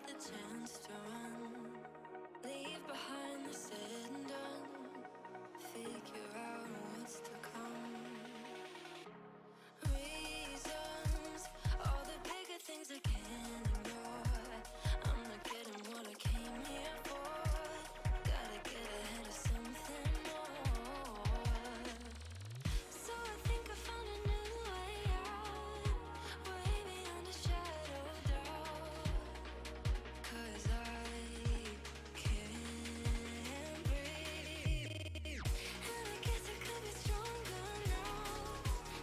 The chance to run, leave behind the said and done, figure out what's to come. Reasons, all the bigger things I can't ignore. I'm not getting what I came here for. Gotta get ahead of something more. So I think I found a new way out, way beyond a shadow of doubt. 'Cause I can't breathe, and I guess I could be stronger now,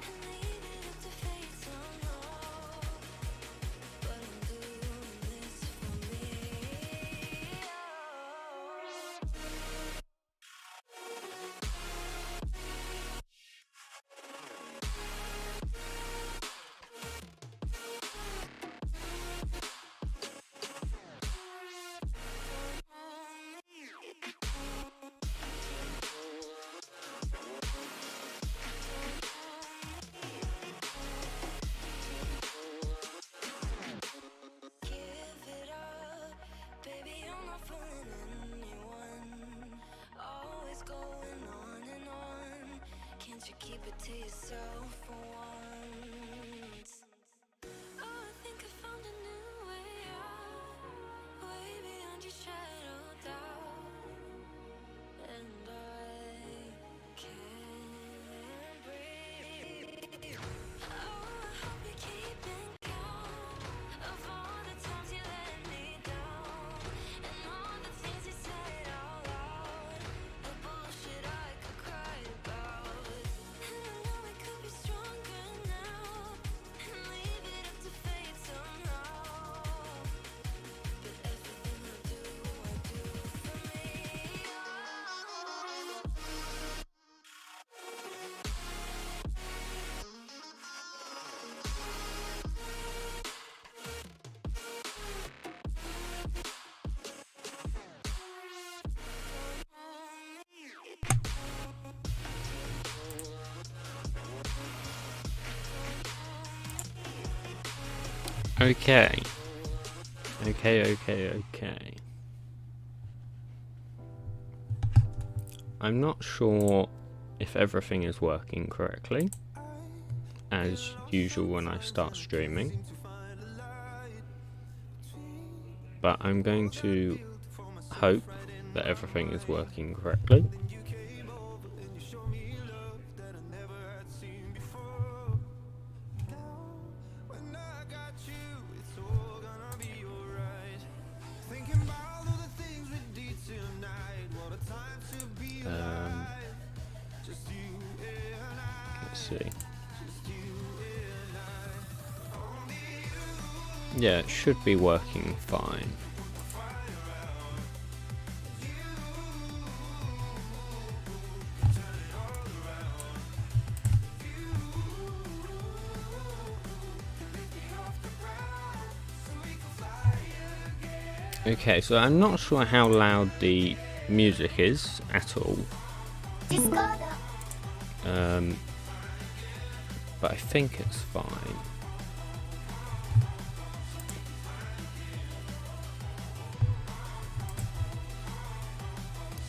and leave it up to fate somehow. But I'm doing this for me. Give it up, baby, I'm not fooling anyone. Always going on and on. Can't you keep it to yourself for once? Oh, I think I found a new way out, way beyond your shadow of doubt. And I can't breathe. Oh, I hope you're keeping count of all the times you let me down, and all the things you said out loud, the bullshit I could cry about. And I know we could be stronger now, and leave it up to fate somehow. But everything I do for me. Okay. I'm not sure if everything is working correctly, as usual when I start streaming, but I'm going to hope that everything is working correctly. Let's see. Yeah, it should be working fine. Okay, so I'm not sure how loud the music is at all. But I think it's fine.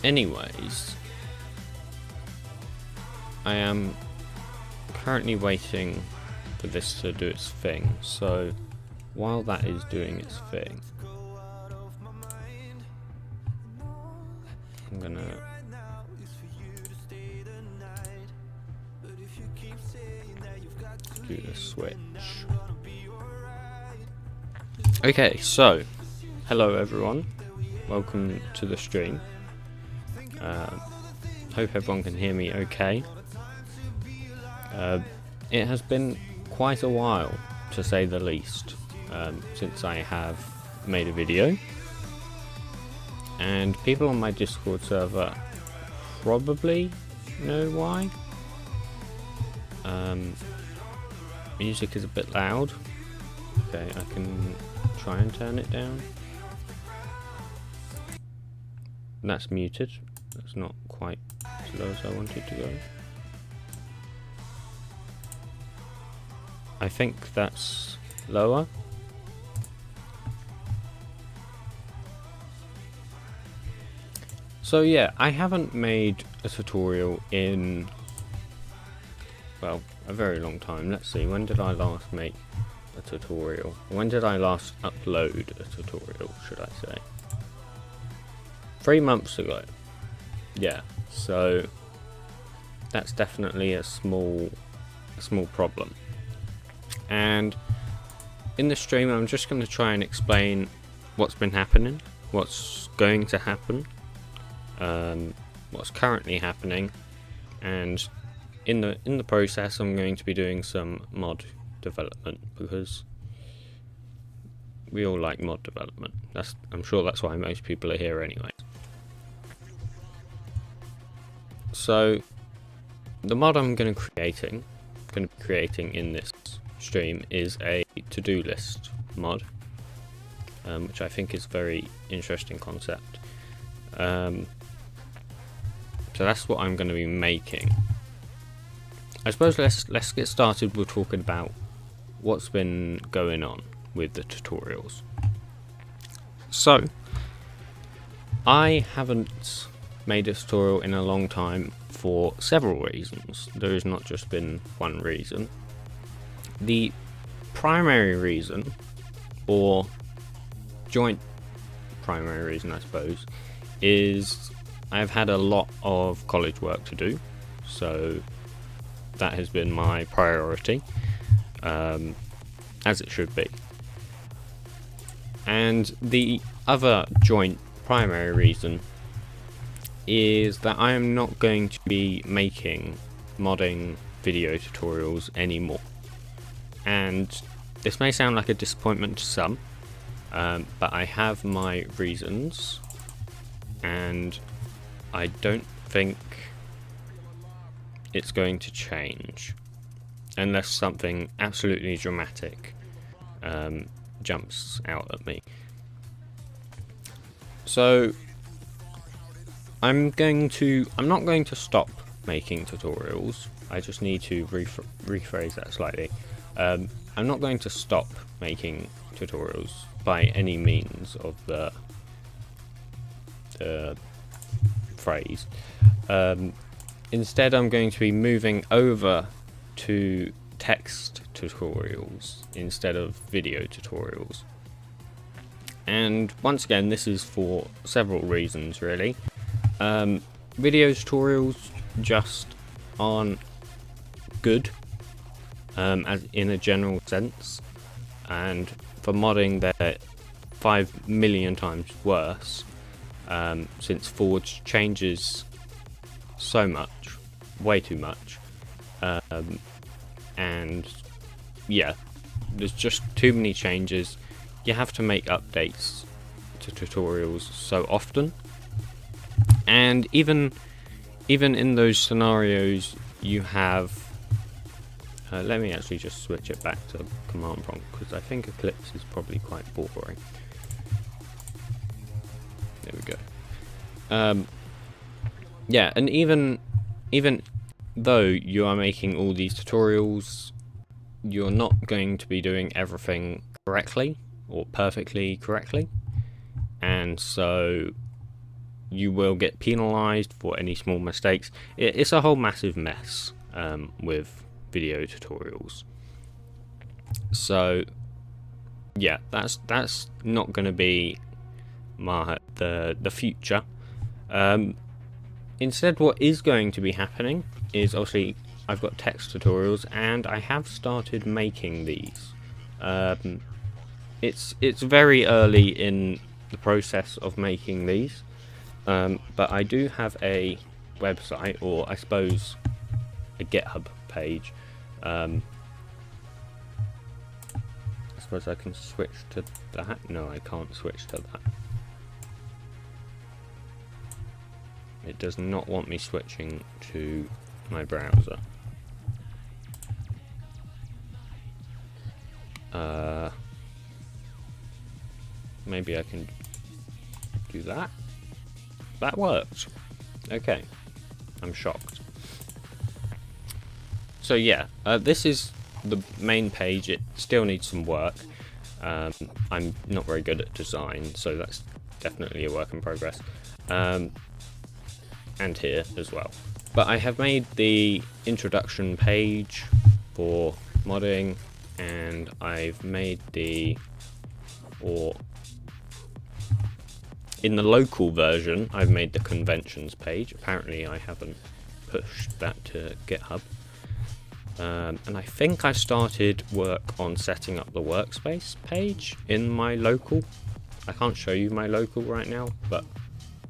Anyways, I am currently waiting for this to do its thing, so while that is doing its thing, I'm gonna do the switch. Okay, so hello everyone, welcome to the stream. Hope everyone can hear me okay. It has been quite a while, to say the least, since I have made a video, and people on my Discord server probably know why. Music is a bit loud. Okay, I can try and turn it down. That's muted. That's not quite as low as I wanted to go. I think that's lower. So yeah, I haven't made a tutorial in, well, a very long time. Let's see, when did I last make a tutorial? When did I last upload a tutorial, should I say? 3 months ago. Yeah, so that's definitely a small problem. And in the stream, I'm just going to try and explain what's been happening, what's going to happen, what's currently happening, and in the process, I'm going to be doing some mod development, because we all like mod development. I'm sure that's why most people are here anyway. So the mod I'm going to be creating in this stream is a to-do list mod, which I think is a very interesting concept. So that's what I'm going to be making. I suppose let's get started with talking about what's been going on with the tutorials. So I haven't made a tutorial in a long time for several reasons. There has not just been one reason. The primary reason, or joint primary reason I suppose, is I've had a lot of college work to do, so that has been my priority, as it should be. And the other joint primary reason is that I am not going to be making modding video tutorials anymore. And this may sound like a disappointment to some, but I have my reasons, and I don't think it's going to change unless something absolutely dramatic jumps out at me. So I'm not going to stop making tutorials. I just need to rephrase that slightly. I'm not going to stop making tutorials by any means of the phrase. Instead, I'm going to be moving over to text tutorials instead of video tutorials. And once again, this is for several reasons, really. Video tutorials just aren't good, as in a general sense, and for modding they're 5 million times worse, since Forge changes so much, way too much, and yeah, there's just too many changes. You have to make updates to tutorials so often, and even in those scenarios you have let me actually just switch it back to command prompt, because I think Eclipse is probably quite boring. There we go. Yeah, and even though you are making all these tutorials, you're not going to be doing everything correctly or perfectly correctly, and so you will get penalized for any small mistakes. It's a whole massive mess with video tutorials. So yeah, that's not going to be the future. Instead, what is going to be happening is, obviously, I've got text tutorials and I have started making these. It's very early in the process of making these, but I do have a website, or I suppose a GitHub page. I suppose I can switch to that. No, I can't switch to that. It does not want me switching to my browser. Maybe I can do that. That worked. Okay, I'm shocked. So yeah, this is the main page. It still needs some work. I'm not very good at design, so that's definitely a work in progress. And here as well. But I have made the introduction page for modding, and I've made in the local version, I've made the conventions page. Apparently I haven't pushed that to GitHub. And I think I started work on setting up the workspace page in my local. I can't show you my local right now, but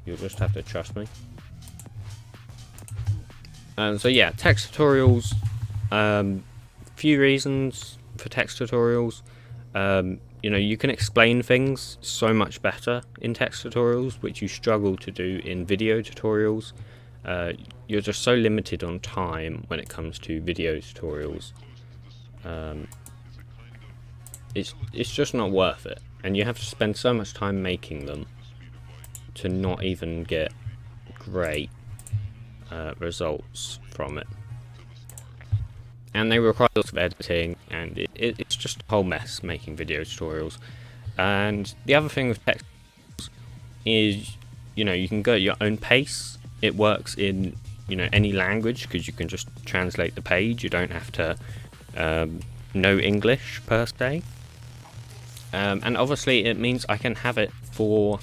you'll just have to trust me. So yeah, text tutorials. Few reasons for text tutorials. You know, you can explain things so much better in text tutorials, which you struggle to do in video tutorials. You're just so limited on time when it comes to video tutorials. It's just not worth it, and you have to spend so much time making them to not even get great results from it. And they require lots of editing, and it's just a whole mess making video tutorials. And the other thing with text is, you know, you can go at your own pace. It works in, you know, any language, because you can just translate the page. You don't have to know English per se. And obviously it means I can have it for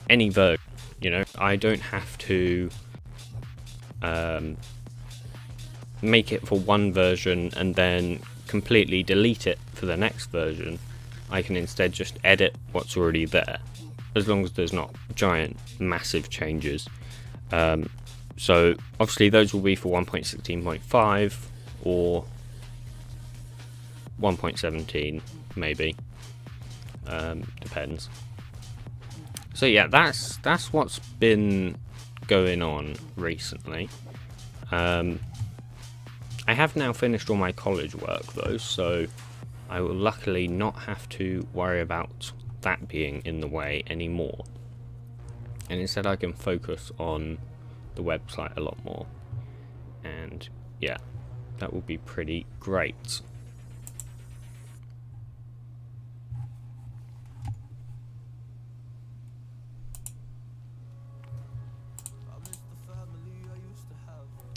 any version. You know, I don't have to make it for one version and then completely delete it for the next version. I can instead just edit what's already there, as long as there's not giant massive changes. So obviously those will be for 1.16.5 or 1.17 maybe, depends. So yeah, that's what's been going on recently. I have now finished all my college work though, so I will luckily not have to worry about that being in the way anymore, and instead I can focus on the website a lot more, and yeah, that will be pretty great.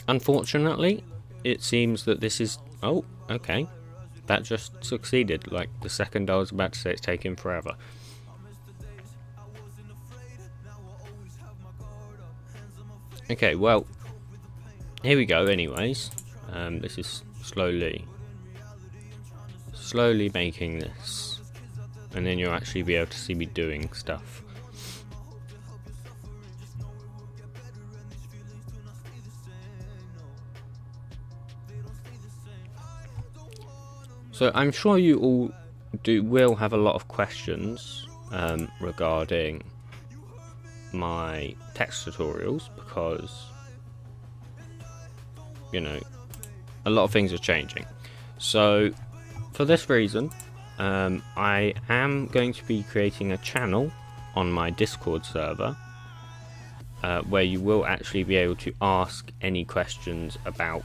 Unfortunately, it seems that this is... Oh, okay. That just succeeded. Like, the second I was about to say it's taking forever. Okay, well, here we go anyways. This is slowly making this. And then you'll actually be able to see me doing stuff. So I'm sure you all will have a lot of questions regarding my text tutorials, because, you know, a lot of things are changing. So for this reason, I am going to be creating a channel on my Discord server. where you will actually be able to ask any questions about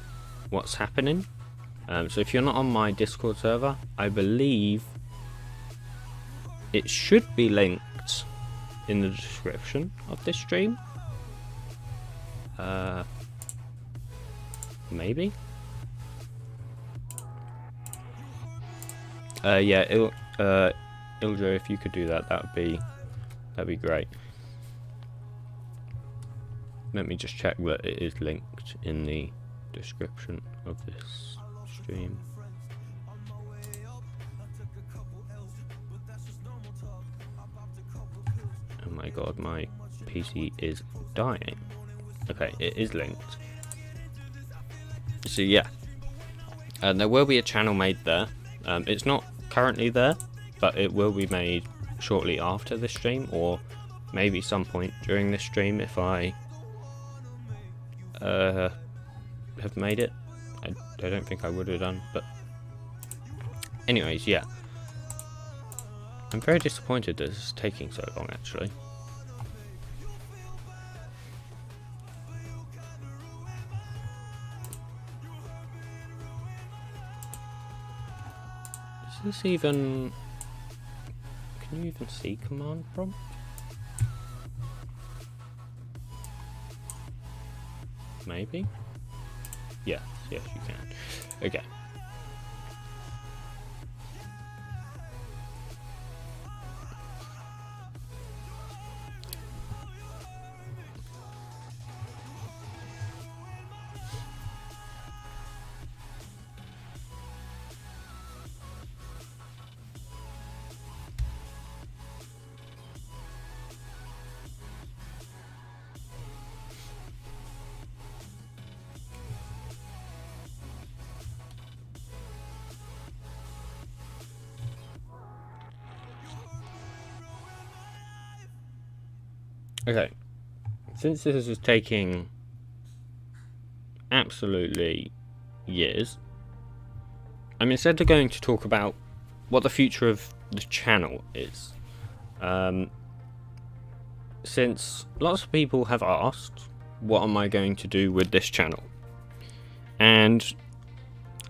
what's happening. So if you're not on my Discord server, I believe it should be linked in the description of this stream. Maybe. Yeah, Iljo, if you could do that, that'd be great. Let me just check that it is linked in the description of this stream. Oh my god, my PC is dying. Okay, it is linked. So yeah, and there will be a channel made there. It's not currently there, but it will be made shortly after this stream, or maybe some point during this stream if I have made it. I don't think I would have done, but anyways, yeah. I'm very disappointed that this is taking so long, actually. Is this even... Can you even see command prompt? Maybe? Yes, yes you can. Okay. Okay, since this is taking absolutely years, I'm instead going to talk about what the future of the channel is. Since lots of people have asked, what am I going to do with this channel? And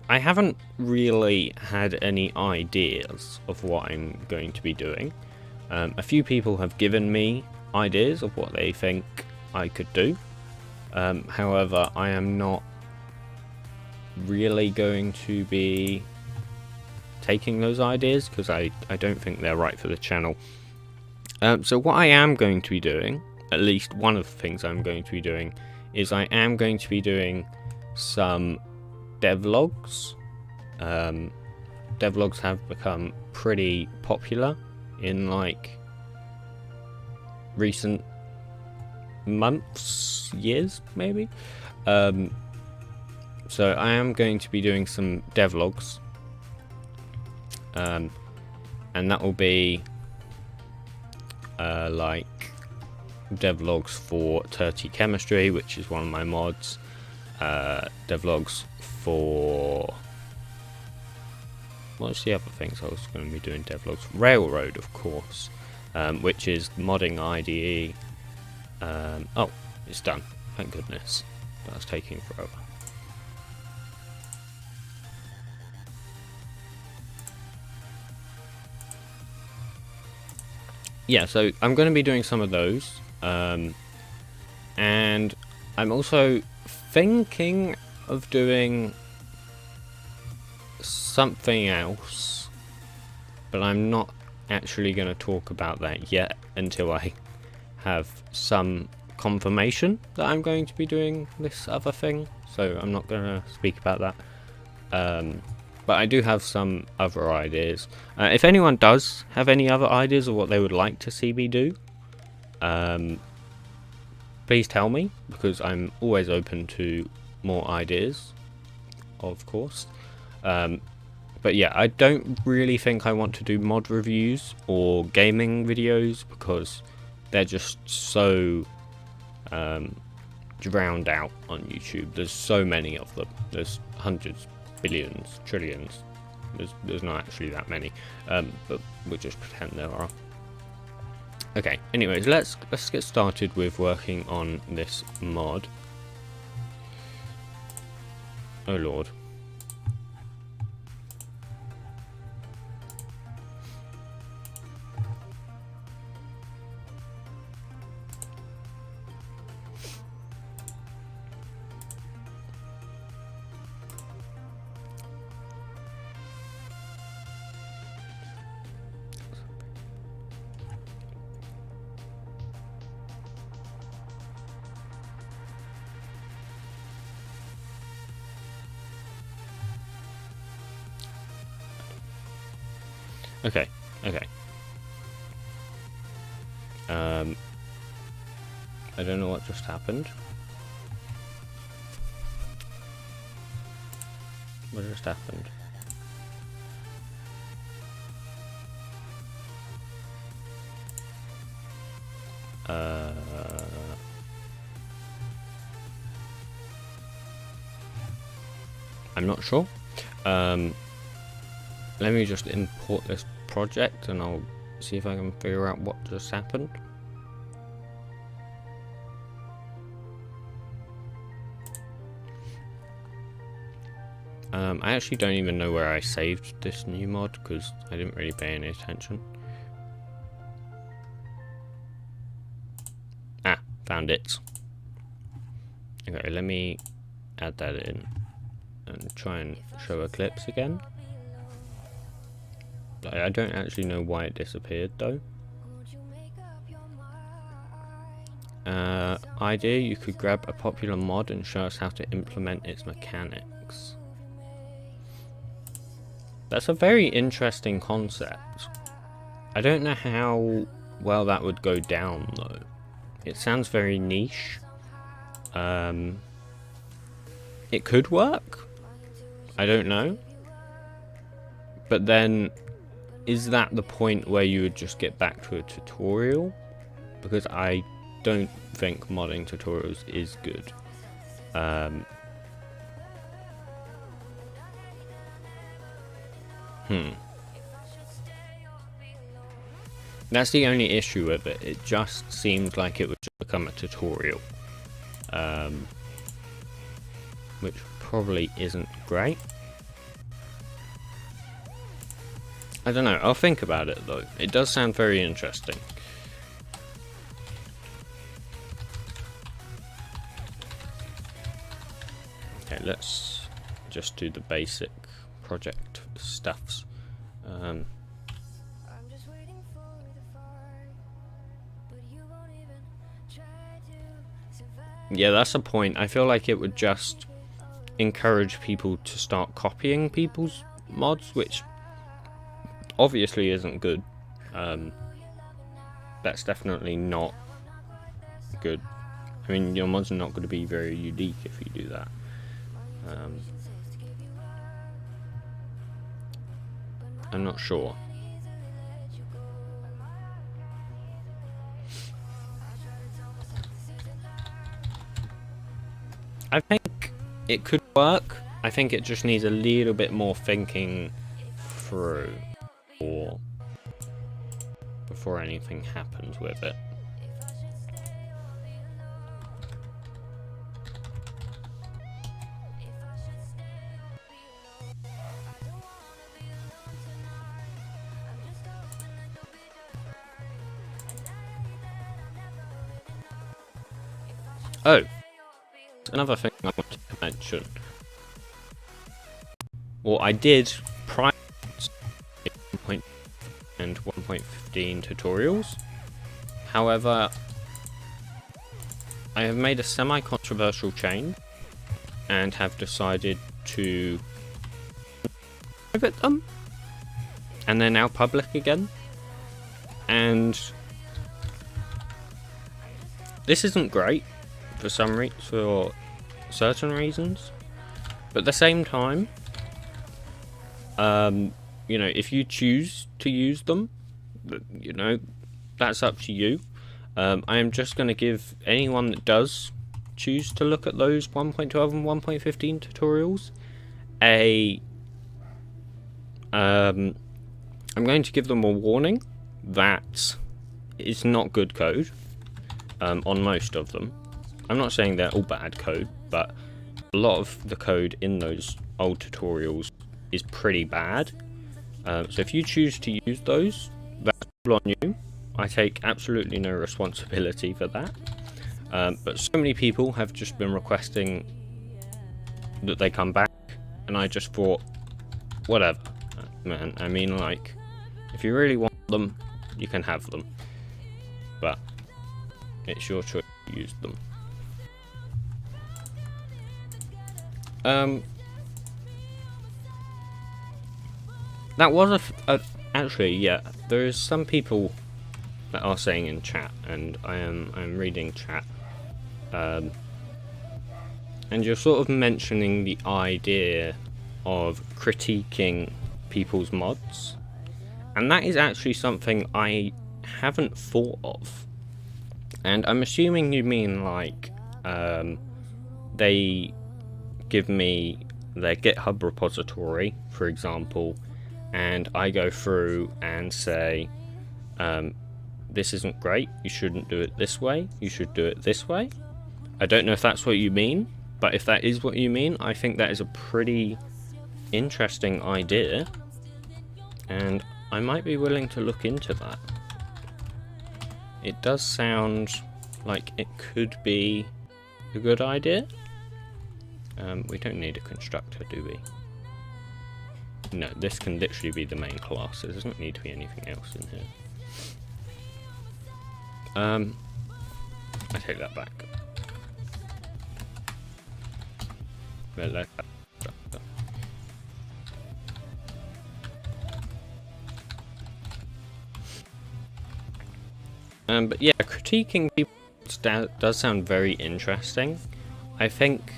I haven't really had any ideas of what I'm going to be doing. A few people have given me ideas of what they think I could do. However, I am not really going to be taking those ideas because I don't think they're right for the channel. So what I am going to be doing, at least one of the things I'm going to be doing, is I am going to be doing some devlogs. Devlogs have become pretty popular in like recent months, years maybe. So I am going to be doing some devlogs, and that will be like devlogs for Turty Chemistry, which is one of my mods, devlogs for... What's the other things I was going to be doing devlogs? Railroad, of course, which is modding IDE. Oh, it's done. Thank goodness. That was taking forever. Yeah, so I'm going to be doing some of those. And I'm also thinking of doing something else, but I'm not actually going to talk about that yet until I have some confirmation that I'm going to be doing this other thing, so I'm not going to speak about that. But I do have some other ideas. If anyone does have any other ideas of what they would like to see me do, please tell me, because I'm always open to more ideas, of course. But yeah, I don't really think I want to do mod reviews or gaming videos because they're just so drowned out on YouTube. There's so many of them. There's hundreds, billions, trillions. There's not actually that many, but we'll just pretend there are. Okay, anyways, let's get started with working on this mod. Oh lord. Okay. I don't know what just happened. What just happened? I'm not sure. Let me just import this project and I'll see if I can figure out what just happened. I actually don't even know where I saved this new mod because I didn't really pay any attention. Ah, found it. Okay, let me add that in and try and show Eclipse again. I don't actually know why it disappeared though. Idea, you could grab a popular mod and show us how to implement its mechanics. That's a very interesting concept. I don't know how well that would go down though. It sounds very niche. It could work. I don't know. But then, is that the point where you would just get back to a tutorial? Because I don't think modding tutorials is good. That's the only issue with it. It just seems like it would just become a tutorial. Which probably isn't great. I don't know, I'll think about it though. It does sound very interesting. Okay, let's just do the basic project stuffs. Yeah, that's a point. I feel like it would just encourage people to start copying people's mods, which obviously isn't good. That's definitely not good. I mean, your mods are not going to be very unique if you do that. I'm not sure. I think it could work. I think it just needs a little bit more thinking through before anything happens with it. Oh, another thing I wanted to mention. Well, I did prior to 1.0 and 1.15 tutorials. However, I have made a semi-controversial change and have decided to private them, and they're now public again. And this isn't great for certain reasons, but at the same time, you know, if you choose to use them, you know, that's up to you. I am just going to give anyone that does choose to look at those 1.12 and 1.15 tutorials I'm going to give them a warning that it's not good code on most of them. I'm not saying they're all bad code, but a lot of the code in those old tutorials is pretty bad. So if you choose to use those, that's all on you. I take absolutely no responsibility for that. But so many people have just been requesting that they come back, and I just thought, whatever, man. I mean, like, if you really want them, you can have them, but it's your choice to use them. That was actually, yeah, there's some people that are saying in chat, and I'm reading chat, and you're sort of mentioning the idea of critiquing people's mods, and that is actually something I haven't thought of. And I'm assuming you mean like they give me their GitHub repository, for example, and I go through and say, this isn't great, you shouldn't do it this way, you should do it this way. I don't know if that's what you mean, but if that is what you mean, I think that is a pretty interesting idea, and I might be willing to look into that. It does sound like it could be a good idea. We don't need a constructor, do we? No, this can literally be the main class. There doesn't need to be anything else in here. I take that back. But let's but yeah, critiquing people does sound very interesting. I think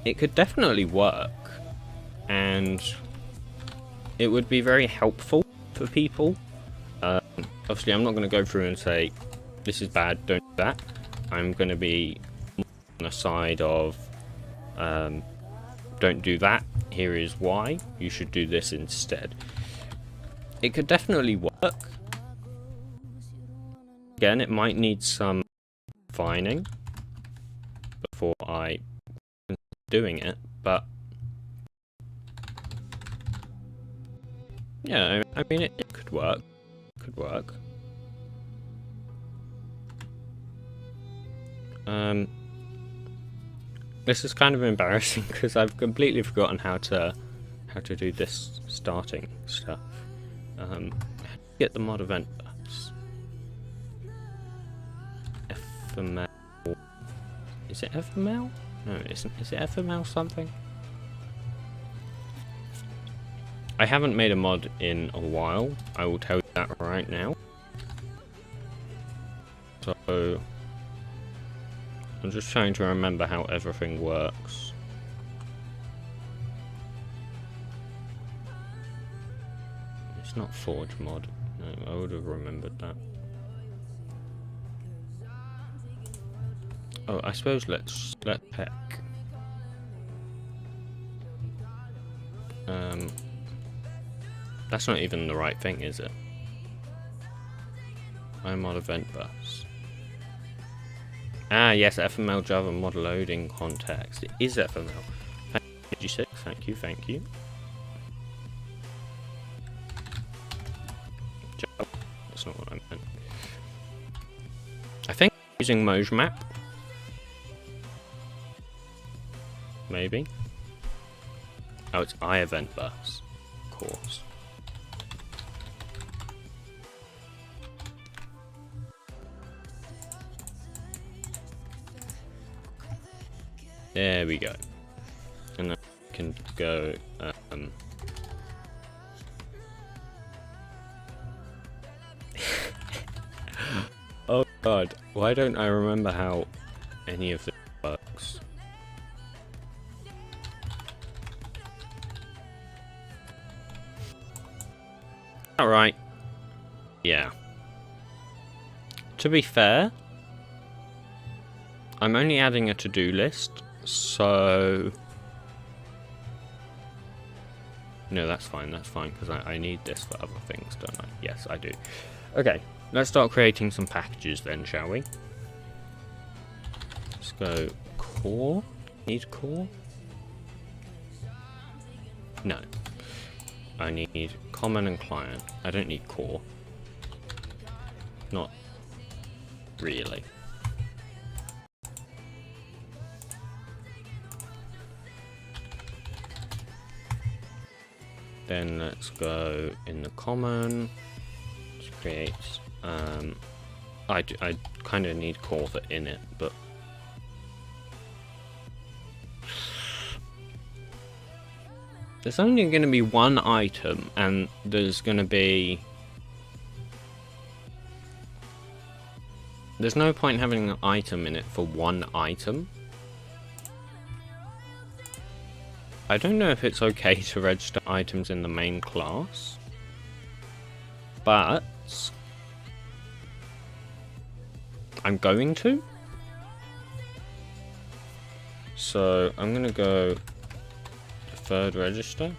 it could definitely work, and it would be very helpful for people. Obviously, I'm not going to go through and say, this is bad, don't do that. I'm going to be on the side of, don't do that, here is why, you should do this instead. It could definitely work. Again, it might need some refining before I consider doing it, but yeah, I mean, it could work. Could work. This is kind of embarrassing because I've completely forgotten how to do this starting stuff. Get the mod event buffs. FML. Is it FML? No, it isn't. Is it FML something? I haven't made a mod in a while, I will tell you that right now. So I'm just trying to remember how everything works. It's not Forge mod. No, I would have remembered that. Oh, I suppose let's check. That's not even the right thing, is it? I'm on event bus. Ah, yes, FML Java mod loading context. It is FML. Thank you, G6. Thank you, thank you. Java. That's not what I meant. I think I'm using Mojmap. Maybe. Oh, it's iEvent bus. Of course. There we go. And then we can go, oh god, why don't I remember how any of this works? Alright. Yeah. To be fair, I'm only adding a to-do list, so... No, that's fine, because I need this for other things, don't I? Yes, I do. Okay, let's start creating some packages then, shall we? Let's go core. Need core? No. I need common and client. I don't need core. Not really. Then let's go in the common. Let's create. I kind of need core for init, but there's only going to be one item, and there's going to be. There's no point having an item in it for one item. I don't know if it's okay to register items in the main class, but I'm going to. So I'm going to go deferred register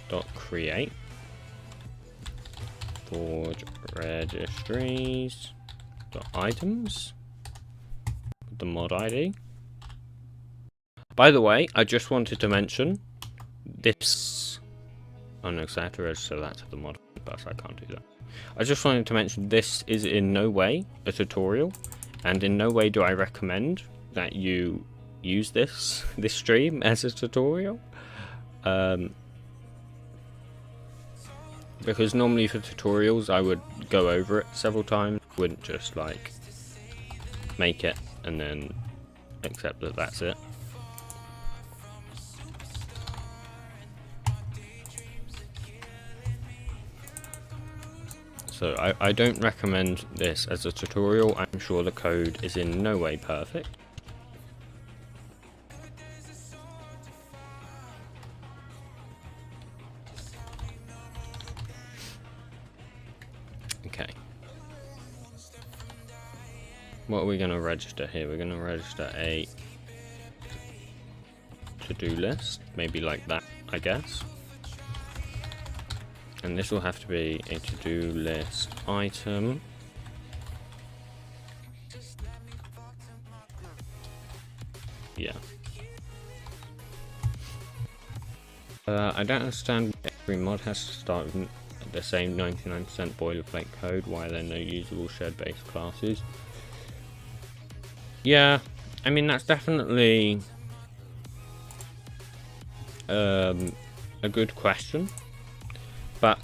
dot create forge registries dot items with the mod ID. By the way, I just wanted to mention this. Oh no, because I have to register that to the mod bus. I can't do that. I just wanted to mention this is in no way a tutorial, and in no way do I recommend that you use this stream as a tutorial. Because normally for tutorials I would go over it several times. I wouldn't just like make it and then accept that that's it. So I don't recommend this as a tutorial. I'm sure the code is in no way perfect. Okay. What are we going to register here? We're going to register a to-do list. Maybe like that, I guess. And this will have to be a to-do list item. Yeah. I don't understand why every mod has to start with the same 99% boilerplate code. Why are there no usable shared-based classes? Yeah, I mean that's definitely a good question. But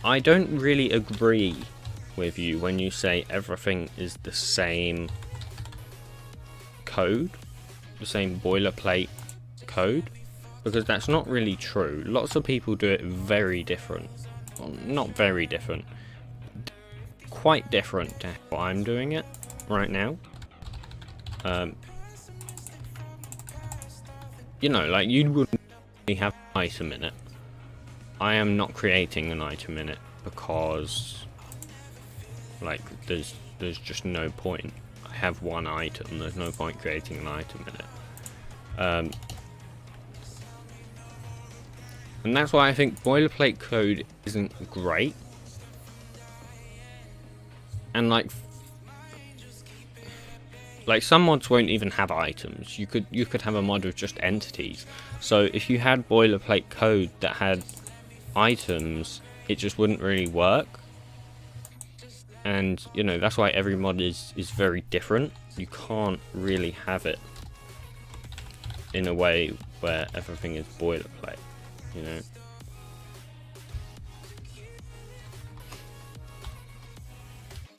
I don't really agree with you when you say everything is the same code, the same boilerplate code, because that's not really true. Lots of people do it very different. Well, not very different, quite different to how I'm doing it right now. You know, like you wouldn't really have an item in it. I am not creating an item in it because, like, there's just no point. I have one item. There's no point creating an item in it. And that's why I think boilerplate code isn't great. And like some mods won't even have items. You could have a mod with just entities. So if you had boilerplate code that had items, it just wouldn't really work. And you know, that's why every mod is very different. You can't really have it in a way where everything is boilerplate, you know.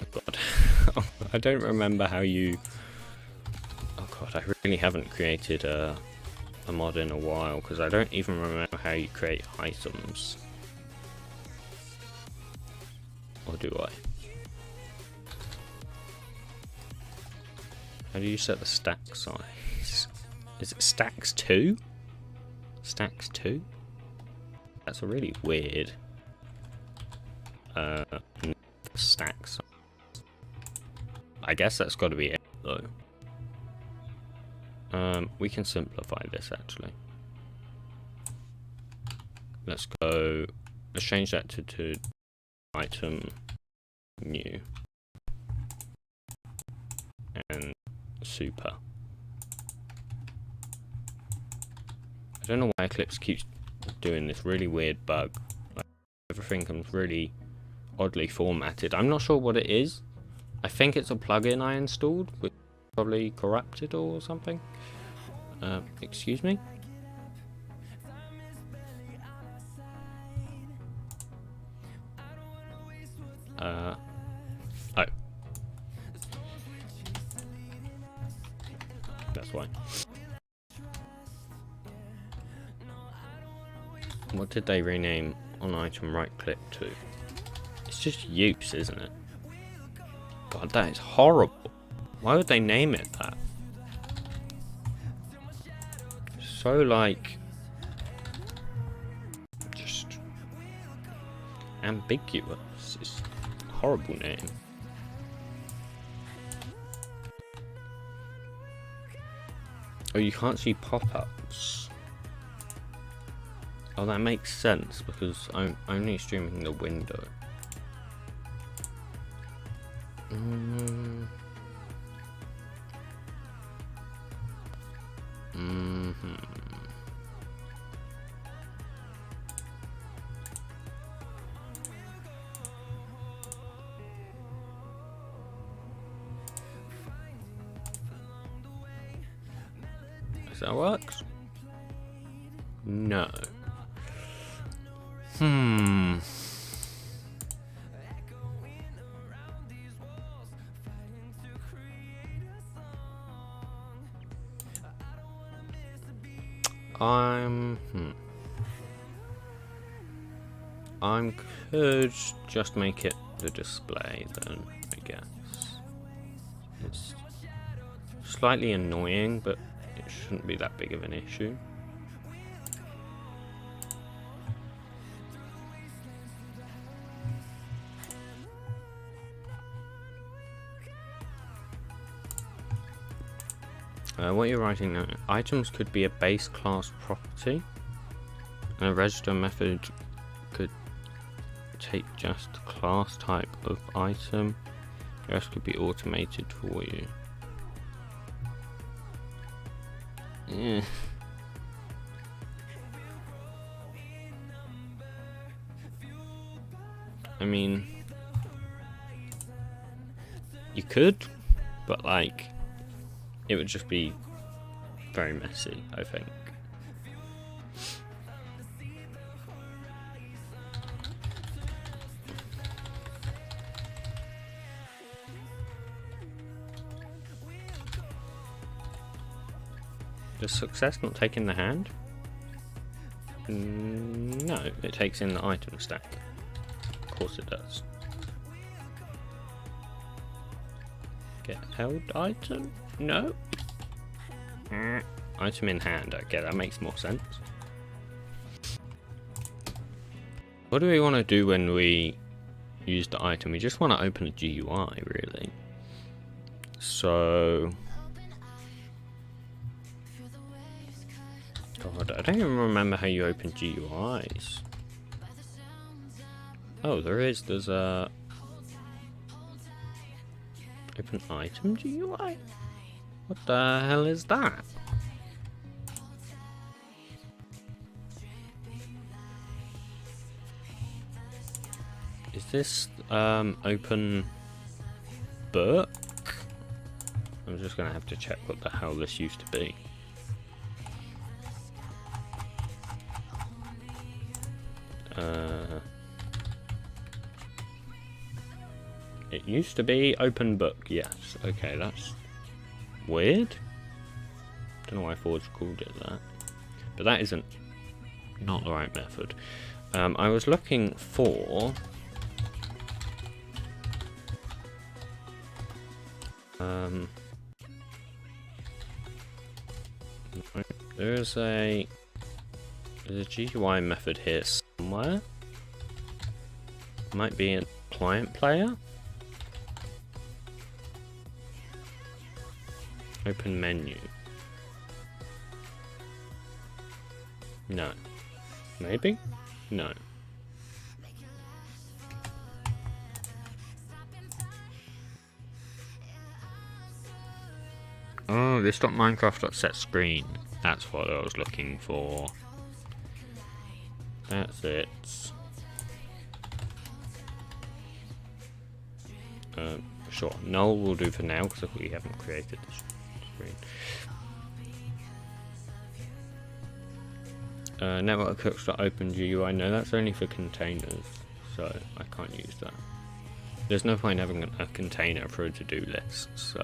Oh god. I don't remember how you. Oh god, I really haven't created a mod in a while because I don't even remember how you create items. Or do I? How do you set the stack size? Is it stacks 2? Stacks 2? That's a really weird stack size. I guess that's got to be it though. We can simplify this actually. Let's change that to item new and super. I don't know why Eclipse keeps doing this really weird bug. Like, everything comes really oddly formatted. I'm not sure what it is. I think it's a plugin I installed, which is probably corrupted or something. Excuse me? Oh. That's why. What did they rename on item right click to? It's just use, isn't it? God, that is horrible. Why would they name it that? So, like, just ambiguous. It's a horrible name. Oh, you can't see pop-ups. Oh, that makes sense because I'm only streaming the window. Does that work? No. I could just make it the display then, I guess. It's slightly annoying, but it shouldn't be that big of an issue. What you're writing now, items could be a base class property, and a register method could take just the class type of item. The rest could be automated for you. Yeah. I mean, you could, but like, it would just be very messy, I think. Does success not take in the hand? No, it takes in the item stack. Of course it does. Get held item? No. Item in hand. Okay, that makes more sense. What do we want to do when we use the item? We just want to open a GUI, really. So... God, I don't even remember how you open GUIs. Oh, there's a... Open item GUI? What the hell is that? Is this open book? I'm just gonna have to check what the hell this used to be. It used to be open book, yes. Okay, that's weird. Don't know why Forge called it that. But that isn't not the right method. I was looking for there's a GUI method here somewhere. Might be a client player. Open menu. No. Maybe? No. Oh, this .minecraft.set screen. That's what I was looking for. That's it. Sure, null will do for now because we haven't created this screen. Network hooks.OpenGUI. No, that's only for containers, so I can't use that. There's no point having a container for a to-do list, so...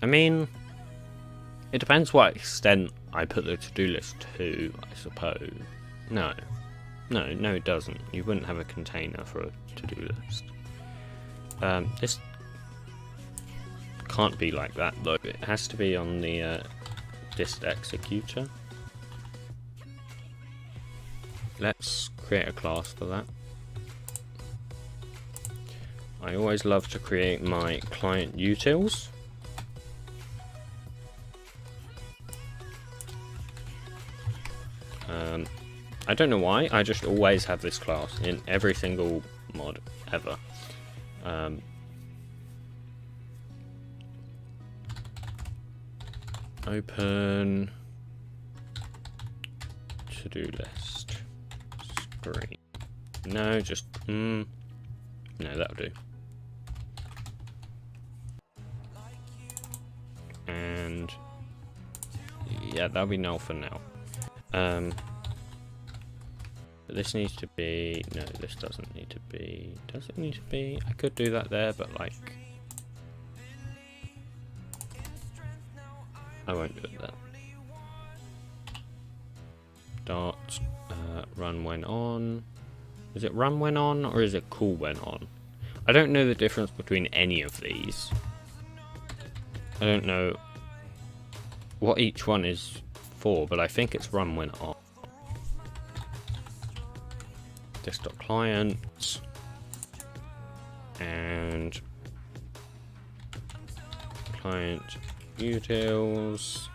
I mean, it depends what extent I put the to-do list to, I suppose. No, it doesn't. You wouldn't have a container for a to-do list. This can't be like that, though. It has to be on the dist executor. Let's create a class for that. I always love to create my client utils. I don't know why, I just always have this class in every single mod ever. Open to-do list screen. No, just no, that'll do. And yeah, that'll be null for now. But this needs to be, no, this doesn't need to be. Does it need to be? I could do that there, but like, I won't do it there. Dot run when on. Is it run when on or is it call when on? I don't know the difference between any of these. I don't know what each one is for, but I think it's run when on. Desktop clients and client utils.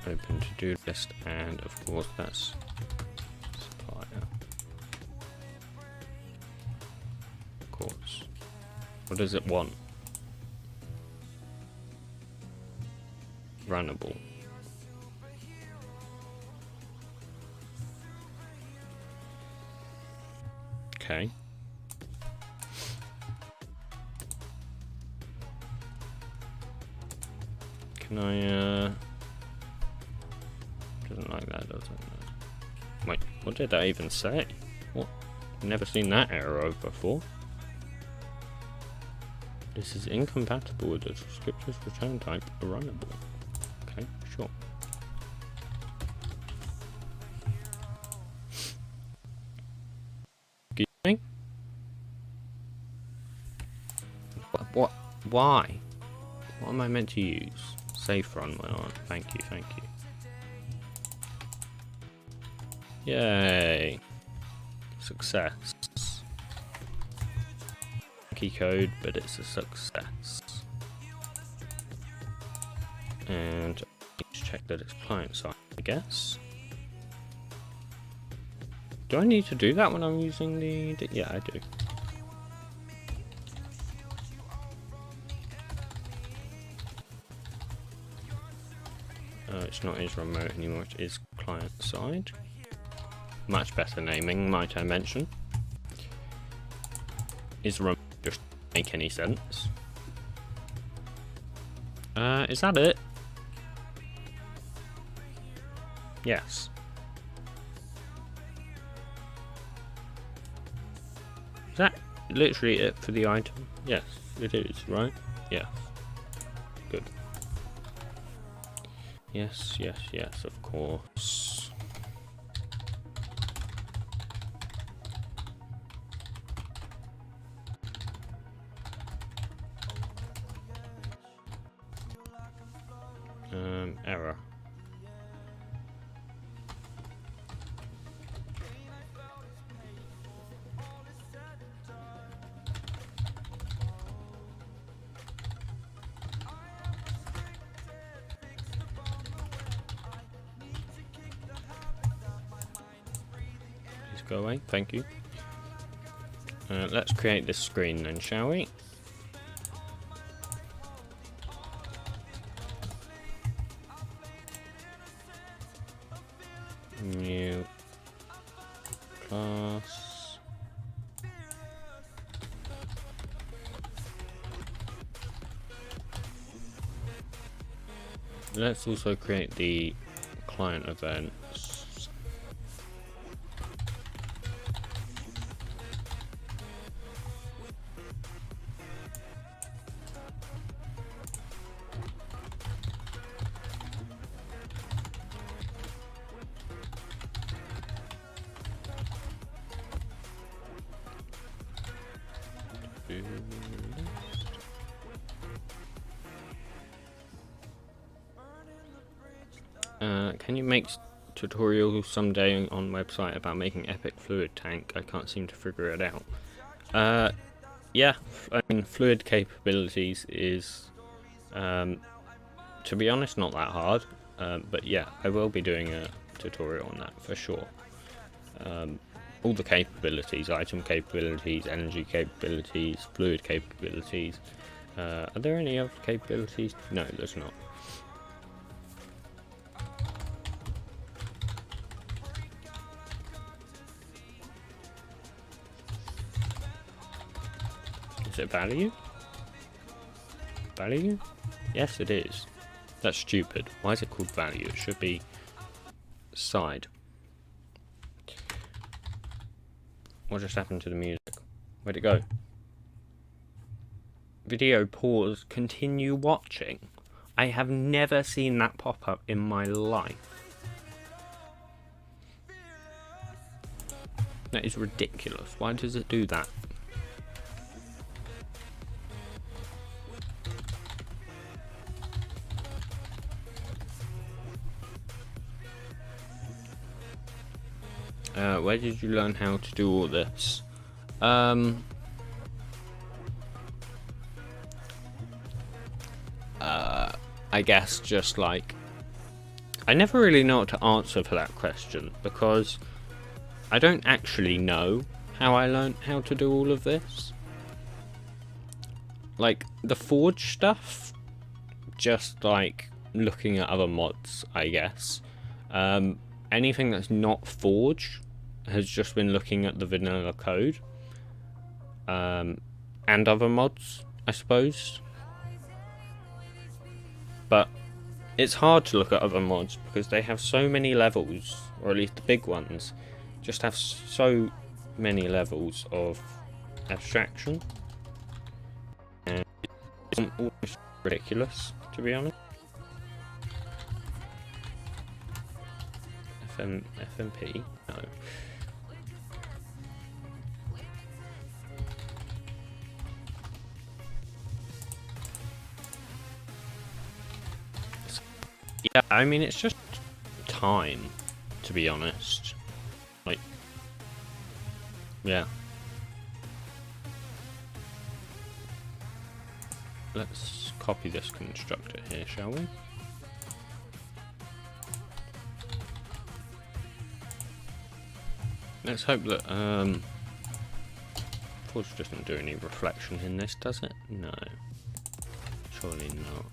Open to-do list, and of course that's supplier. Of course. What does it want? Runnable. Okay. Can I, doesn't like that, does it? Wait, what did that even say? What? Never seen that error before. This is incompatible with the descriptor's return type runnable. Okay, sure. Excuse me? What? Why? What am I meant to use? Safe run went on. Thank you, thank you. Yay! Success. Key code, but it's a success. And let's check that it's client side, I guess. Do I need to do that when I'm using the yeah, I do. It's not is remote anymore, it is client side. Much better naming, might I mention. Is remote just make any sense? Is that it? Yes. Is that literally it for the item? Yes, it is, right? Yeah. Good. Yes, yes, yes, of course. Error. Please go away, thank you. Let's create this screen then, shall we? New class. Let's also create the client events. Can you make tutorials someday on website about making epic fluid tank? I can't seem to figure it out. Yeah, I mean, fluid capabilities is, to be honest, not that hard. But yeah, I will be doing a tutorial on that for sure. All the capabilities, item capabilities, energy capabilities, fluid capabilities. Are there any other capabilities? No, there's not. Is it value? Value? Yes, it is. That's stupid. Why is it called value? It should be side. What just happened to the music? Where'd it go? Video pause. Continue watching. I have never seen that pop up in my life. That is ridiculous. Why does it do that? Where did you learn how to do all this? I guess just like... I never really know what to answer for that question, because I don't actually know how I learned how to do all of this. Like, the Forge stuff, just like looking at other mods, I guess. Anything that's not Forge has just been looking at the vanilla code, and other mods, I suppose. But it's hard to look at other mods because they have so many levels, or at least the big ones just have so many levels of abstraction, and it's almost ridiculous, to be honest. FMP? No. Yeah, I mean, it's just time, to be honest. Like, yeah. Let's copy this constructor here, shall we? Let's hope that Forge doesn't do any reflection in this, does it? No. Surely not.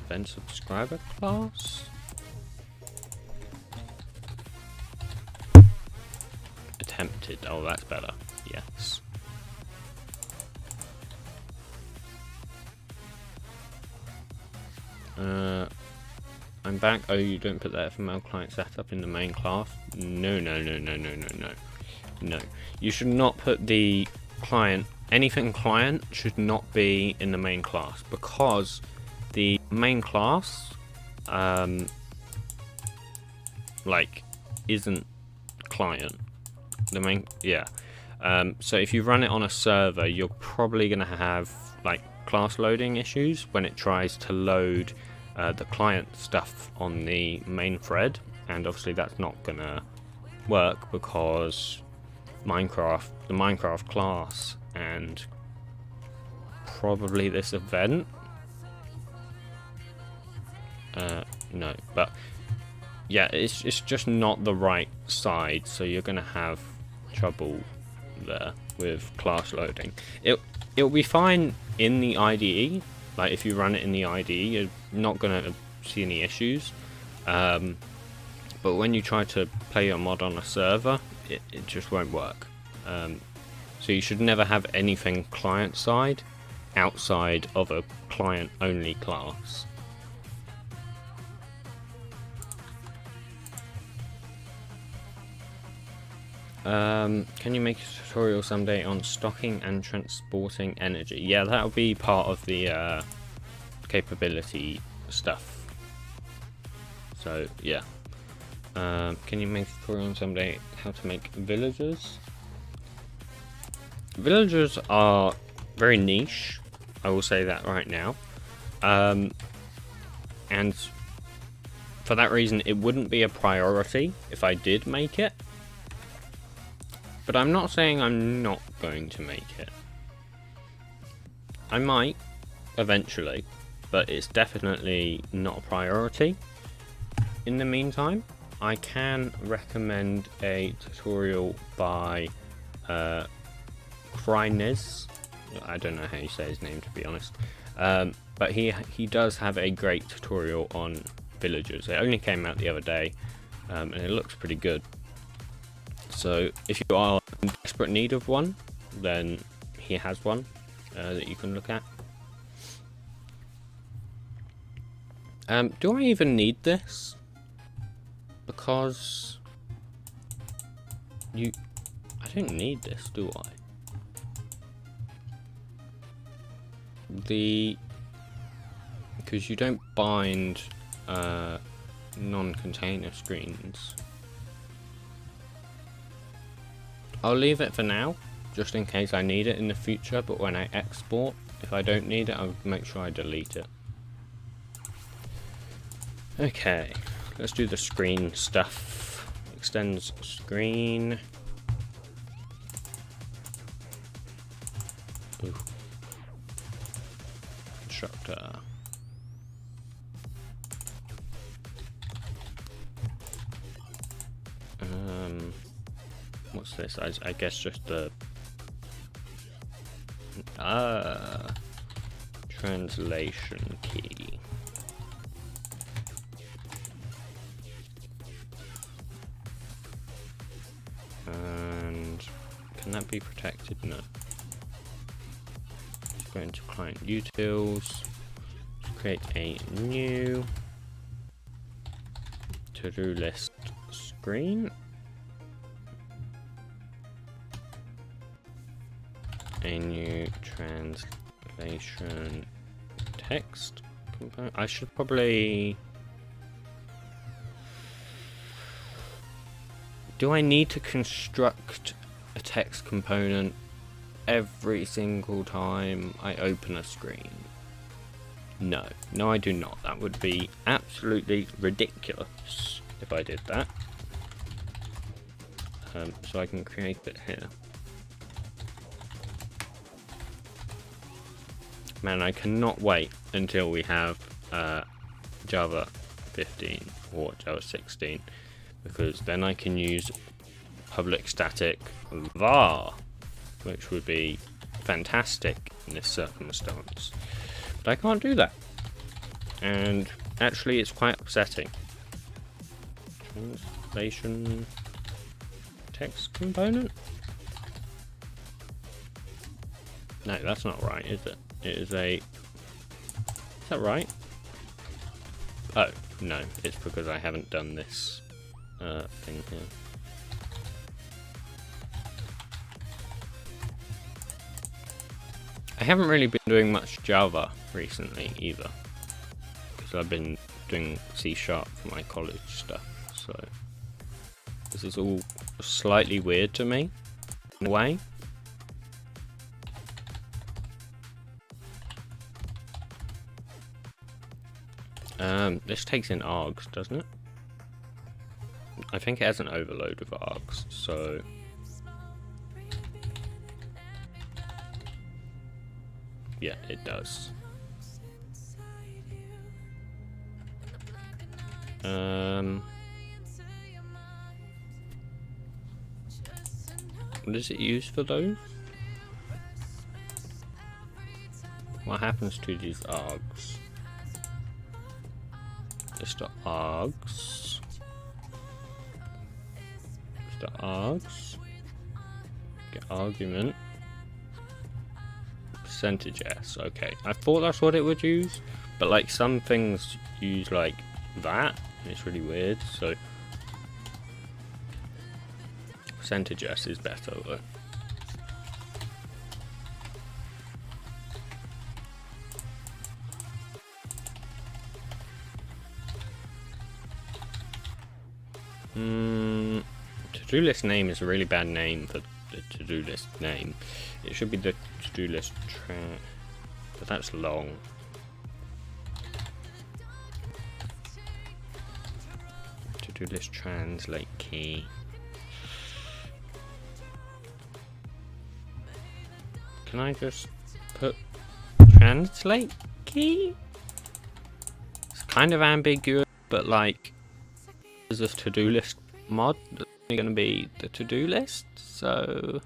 Event subscriber class? Attempted. Oh, that's better. Yes. I'm back. Oh, you don't put that FML client setup in the main class? No. No. You should not put the client, anything client should not be in the main class, because the main class, like, isn't client. The main, yeah. So if you run it on a server, you're probably going to have, like, class loading issues when it tries to load the client stuff on the main thread, and obviously that's not gonna work because the Minecraft class and probably this event No, but yeah, it's just not the right side, so you're gonna have trouble there with class loading. It'll be fine in the IDE. Like if you run it in the IDE, you're not gonna see any issues. But when you try to play your mod on a server, it just won't work. So you should never have anything client side outside of a client only class. Can you make a tutorial someday on stocking and transporting energy? Yeah, that'll be part of the capability stuff. So yeah. Can you make a tutorial on someday how to make villagers? Villagers are very niche, I will say that right now. And for that reason, it wouldn't be a priority if I did make it. But I'm not saying I'm not going to make it. I might, eventually, but it's definitely not a priority. In the meantime, I can recommend a tutorial by Krynez. I don't know how you say his name, to be honest. But he does have a great tutorial on villagers. It only came out the other day, and it looks pretty good. So if you are in desperate need of one, then he has one that you can look at. Do I even need this? Because I don't need this, do I? Because you don't bind non-container screens. I'll leave it for now, just in case I need it in the future, but when I export, if I don't need it, I'll make sure I delete it. Okay, let's do the screen stuff. Extends screen. Ooh. Constructor. What's this? I guess just the translation key. And can that be protected? No. Let's go into client utils. Create a new to-do list screen. A new translation text component. I should probably... Do I need to construct a text component every single time I open a screen? No. No, I do not. That would be absolutely ridiculous if I did that. So I can create it here. Man, I cannot wait until we have Java 15 or Java 16, because then I can use public static var, which would be fantastic in this circumstance. But I can't do that, and actually it's quite upsetting. Translation text component? No, that's not right, is it? It is a... Is that right? Oh, no, it's because I haven't done this thing here. I haven't really been doing much Java recently either, because I've been doing C# for my college stuff, so this is all slightly weird to me, in a way. This takes in args, doesn't it? I think it has an overload of args, so... Yeah, it does. What does it use for those? What happens to these args? Just the args. Just the args. Get argument. Percentage S. Okay, I thought that's what it would use, but like some things use like that, and it's really weird. So percentage S is better though. To-do list name is a really bad name for the to-do list name. It should be the to-do list but that's long. To-do list translate key. Can I just put translate key? It's kind of ambiguous, but like there's a to-do list mod that's only going to be the to-do list, so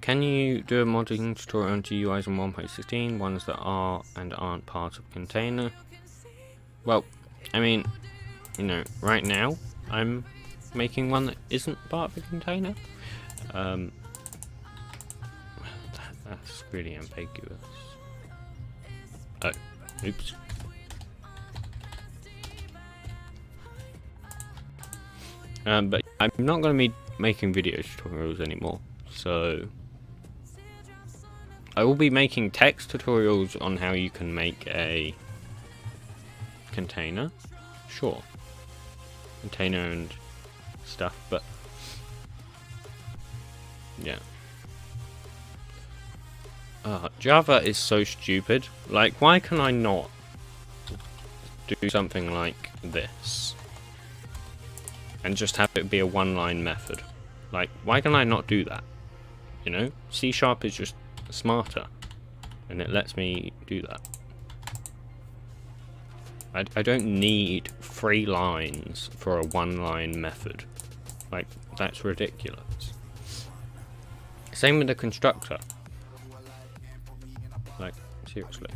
can you do a modding tutorial onto UIs in 1.16, ones that are and aren't part of container? Well, I mean, you know, right now I'm making one that isn't part of a container. That's really ambiguous. Oh, oops. But I'm not going to be making video tutorials anymore, so I will be making text tutorials on how you can make a container, sure, container and stuff, but yeah. Java is so stupid. Like, why can I not do something like this and just have it be a one-line method? Like, why can I not do that? You know, C# is just smarter, and it lets me do that. I don't need 3 lines for a one-line method. Like, that's ridiculous. Same with the constructor. Like, seriously.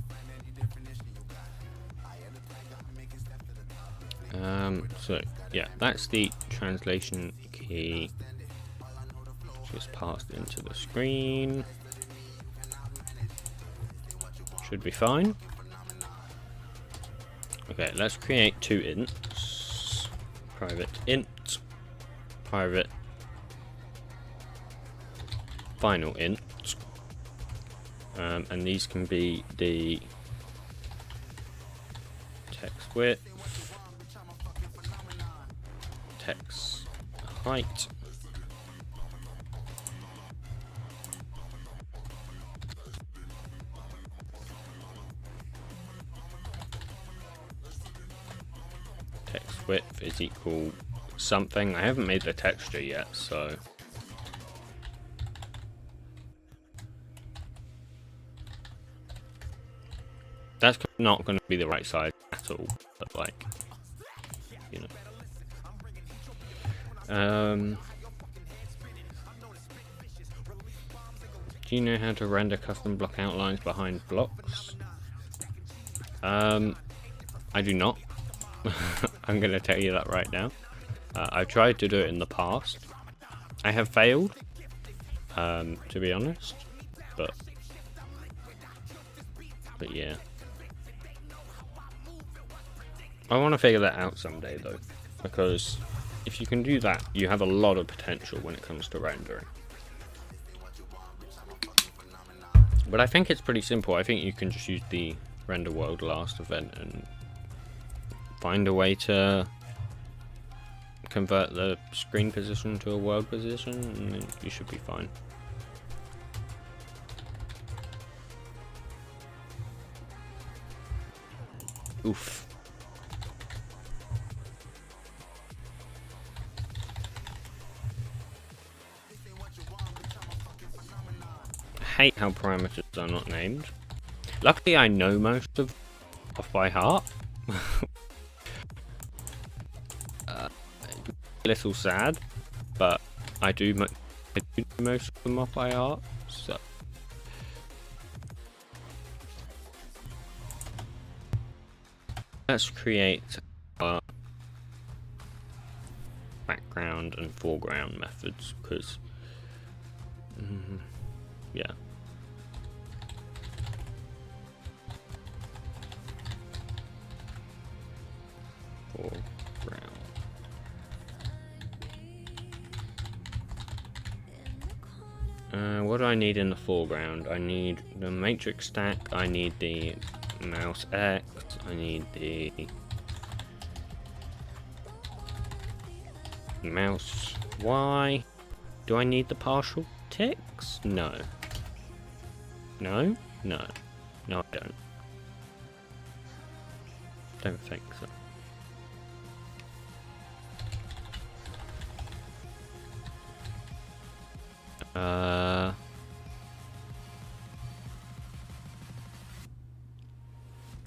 So yeah, that's the translation key. Just passed into the screen. Should be fine. Okay, let's create 2 ints. Private int, private final int. And these can be the text width, text height, text width is equal something. I haven't made the texture yet, so that's not going to be the right size at all, but like, you know. Do you know how to render custom block outlines behind blocks? I do not. I'm going to tell you that right now. I've tried to do it in the past. I have failed, to be honest, but yeah. I want to figure that out someday though, because if you can do that, you have a lot of potential when it comes to rendering. But I think it's pretty simple. I think you can just use the render world last event and find a way to convert the screen position to a world position, and then you should be fine. Oof. I hate how parameters are not named. Luckily I know most of off by heart. A little sad, but I do most of them off by heart, so let's create our background and foreground methods, because yeah. Foreground. What do I need in the foreground? I need the matrix stack, I need the mouse X, I need the mouse Y. Do I need the partial ticks? No. No? No. No, I don't. Don't think so.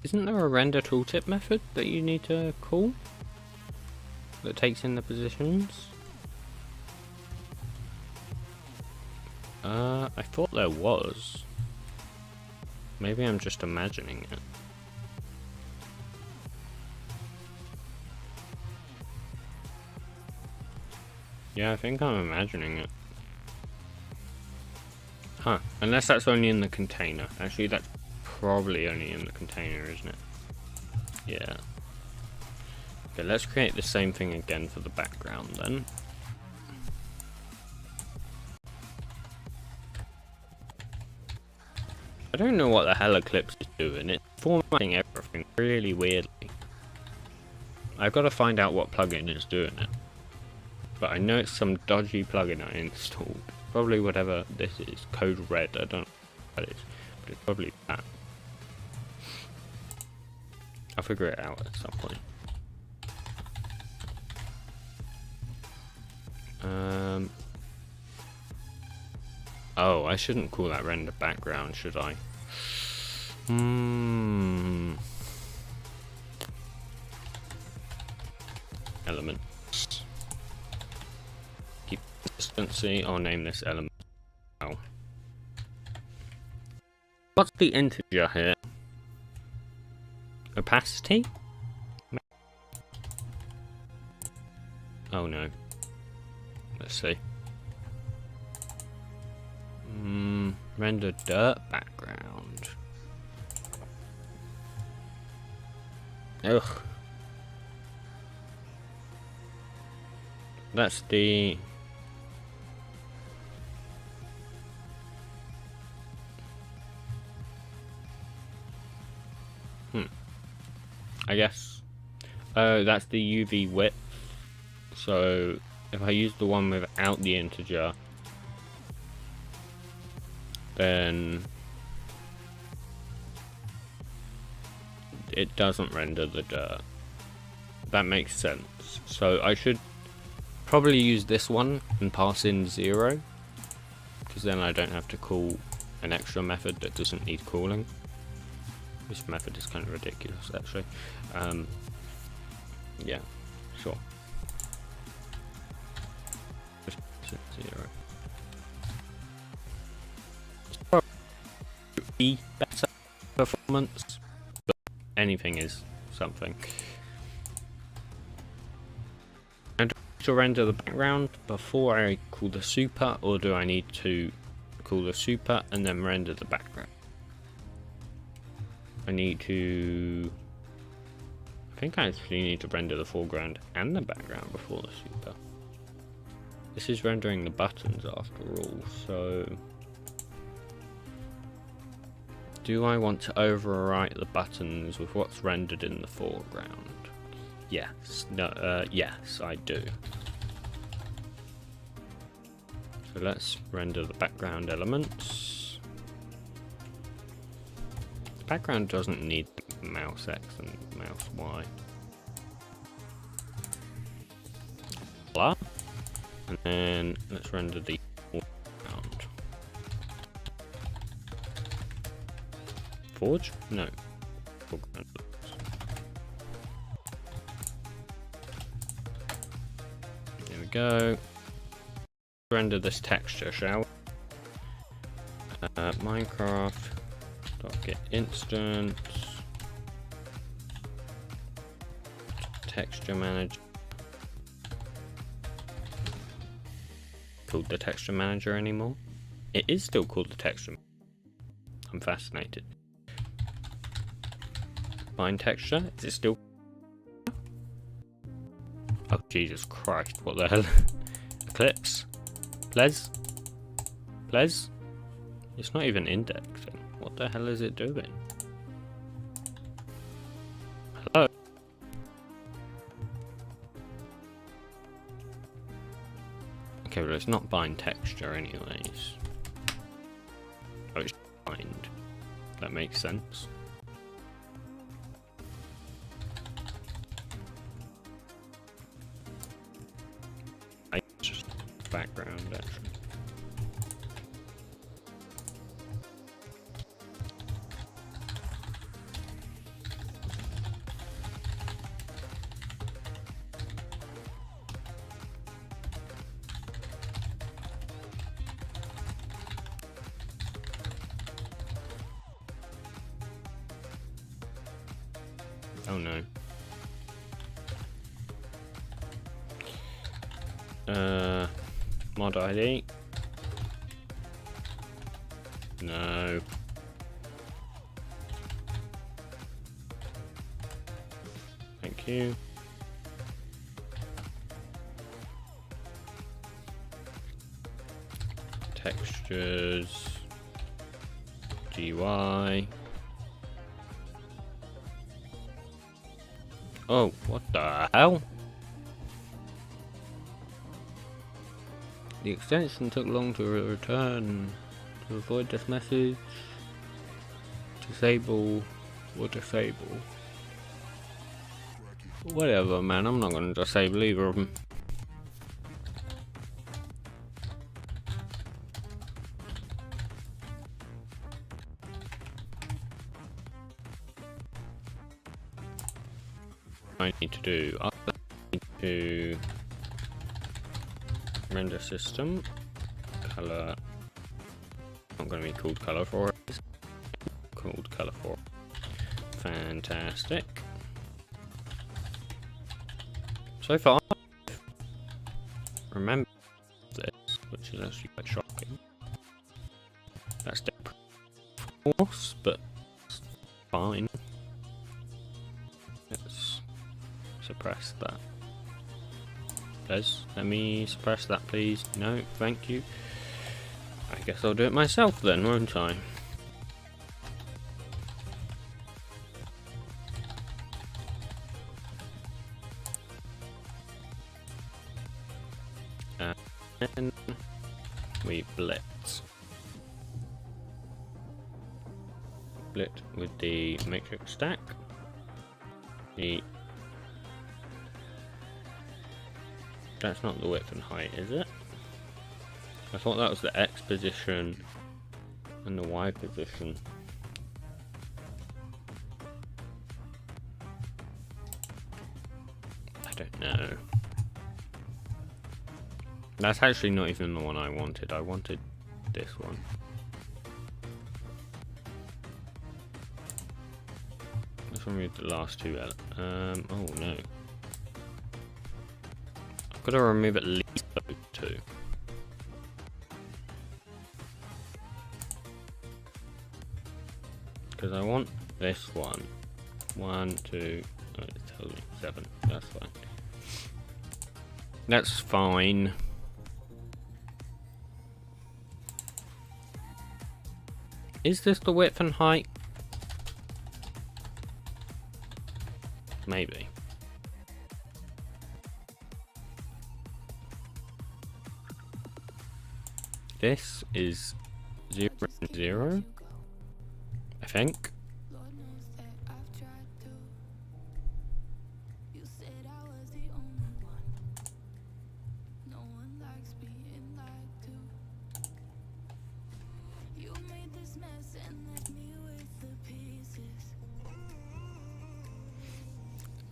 Isn't there a render tooltip method that you need to call that takes in the positions? I thought there was. Maybe I'm just imagining it. Yeah, I think I'm imagining it. Huh, unless that's only in the container. Actually, that's probably only in the container, isn't it? Yeah. Okay, let's create the same thing again for the background then. I don't know what the hell Eclipse is doing. It's formatting everything really weirdly. I've got to find out what plugin is doing it. But I know it's some dodgy plugin I installed. Probably whatever this is. Code Red, I don't know what that is. But it's probably that. I'll figure it out at some point. Oh, I shouldn't call that render background, should I? Elements. Keep consistency. I'll name this element. Oh. What's the integer here? Opacity? Oh no. Let's see. Render dirt background. Ugh. That's the... I guess. That's the UV width. So if I use the one without the integer, then it doesn't render the dirt. That makes sense. So I should probably use this one and pass in 0, because then I don't have to call an extra method that doesn't need calling. This method is kind of ridiculous, actually. Yeah, sure. Just 0. Be better performance, but anything is something. And to render the background before I call the super, or do I need to call the super and then render the background? I need to... I think I actually need to render the foreground and the background before the super. This is rendering the buttons after all, so... Do I want to overwrite the buttons with what's rendered in the foreground? Yes. No, yes, I do. So let's render the background elements. The background doesn't need mouse X and mouse Y. Blah. And then let's render the foreground. Forge? No. Foreground. go. Render this texture, shall we? Minecraft.get instance texture manager. Called the texture manager anymore? It is still called the texture. I'm fascinated. Bind texture? Is it still? Oh Jesus Christ! What the hell? Eclipse? Ples? It's not even indexing. What the hell is it doing? Hello? Okay, well it's not bind texture anyways. Oh, it's bind. That makes sense. Just background actually. Oh no. Mod ID. No. Thank you. Textures. GUI. Oh, what the hell? The extension took long to return. To avoid this message, disable or disable. Whatever, man, I'm not going to disable either of them. I need to do to render system color. Not going to be called color for it. It's called color for. Fantastic. So far, remember this, which is actually quite shocking. That's of course, but it's fine. Let's suppress that. Let me suppress that, please. No, thank you. I guess I'll do it myself then, won't I? And then we blitz. Blitz with the matrix stack. That's not the width and height, is it? I thought that was the X position and the Y position. I don't know. That's actually not even the one I wanted. I wanted this one. Let's remove the last two. Oh no. I've got to remove at least those two. Because I want this one. 1, 2, oh, it tells me 7. That's fine. That's fine. Is this the width and height? Maybe. This is 0 and 0, I think.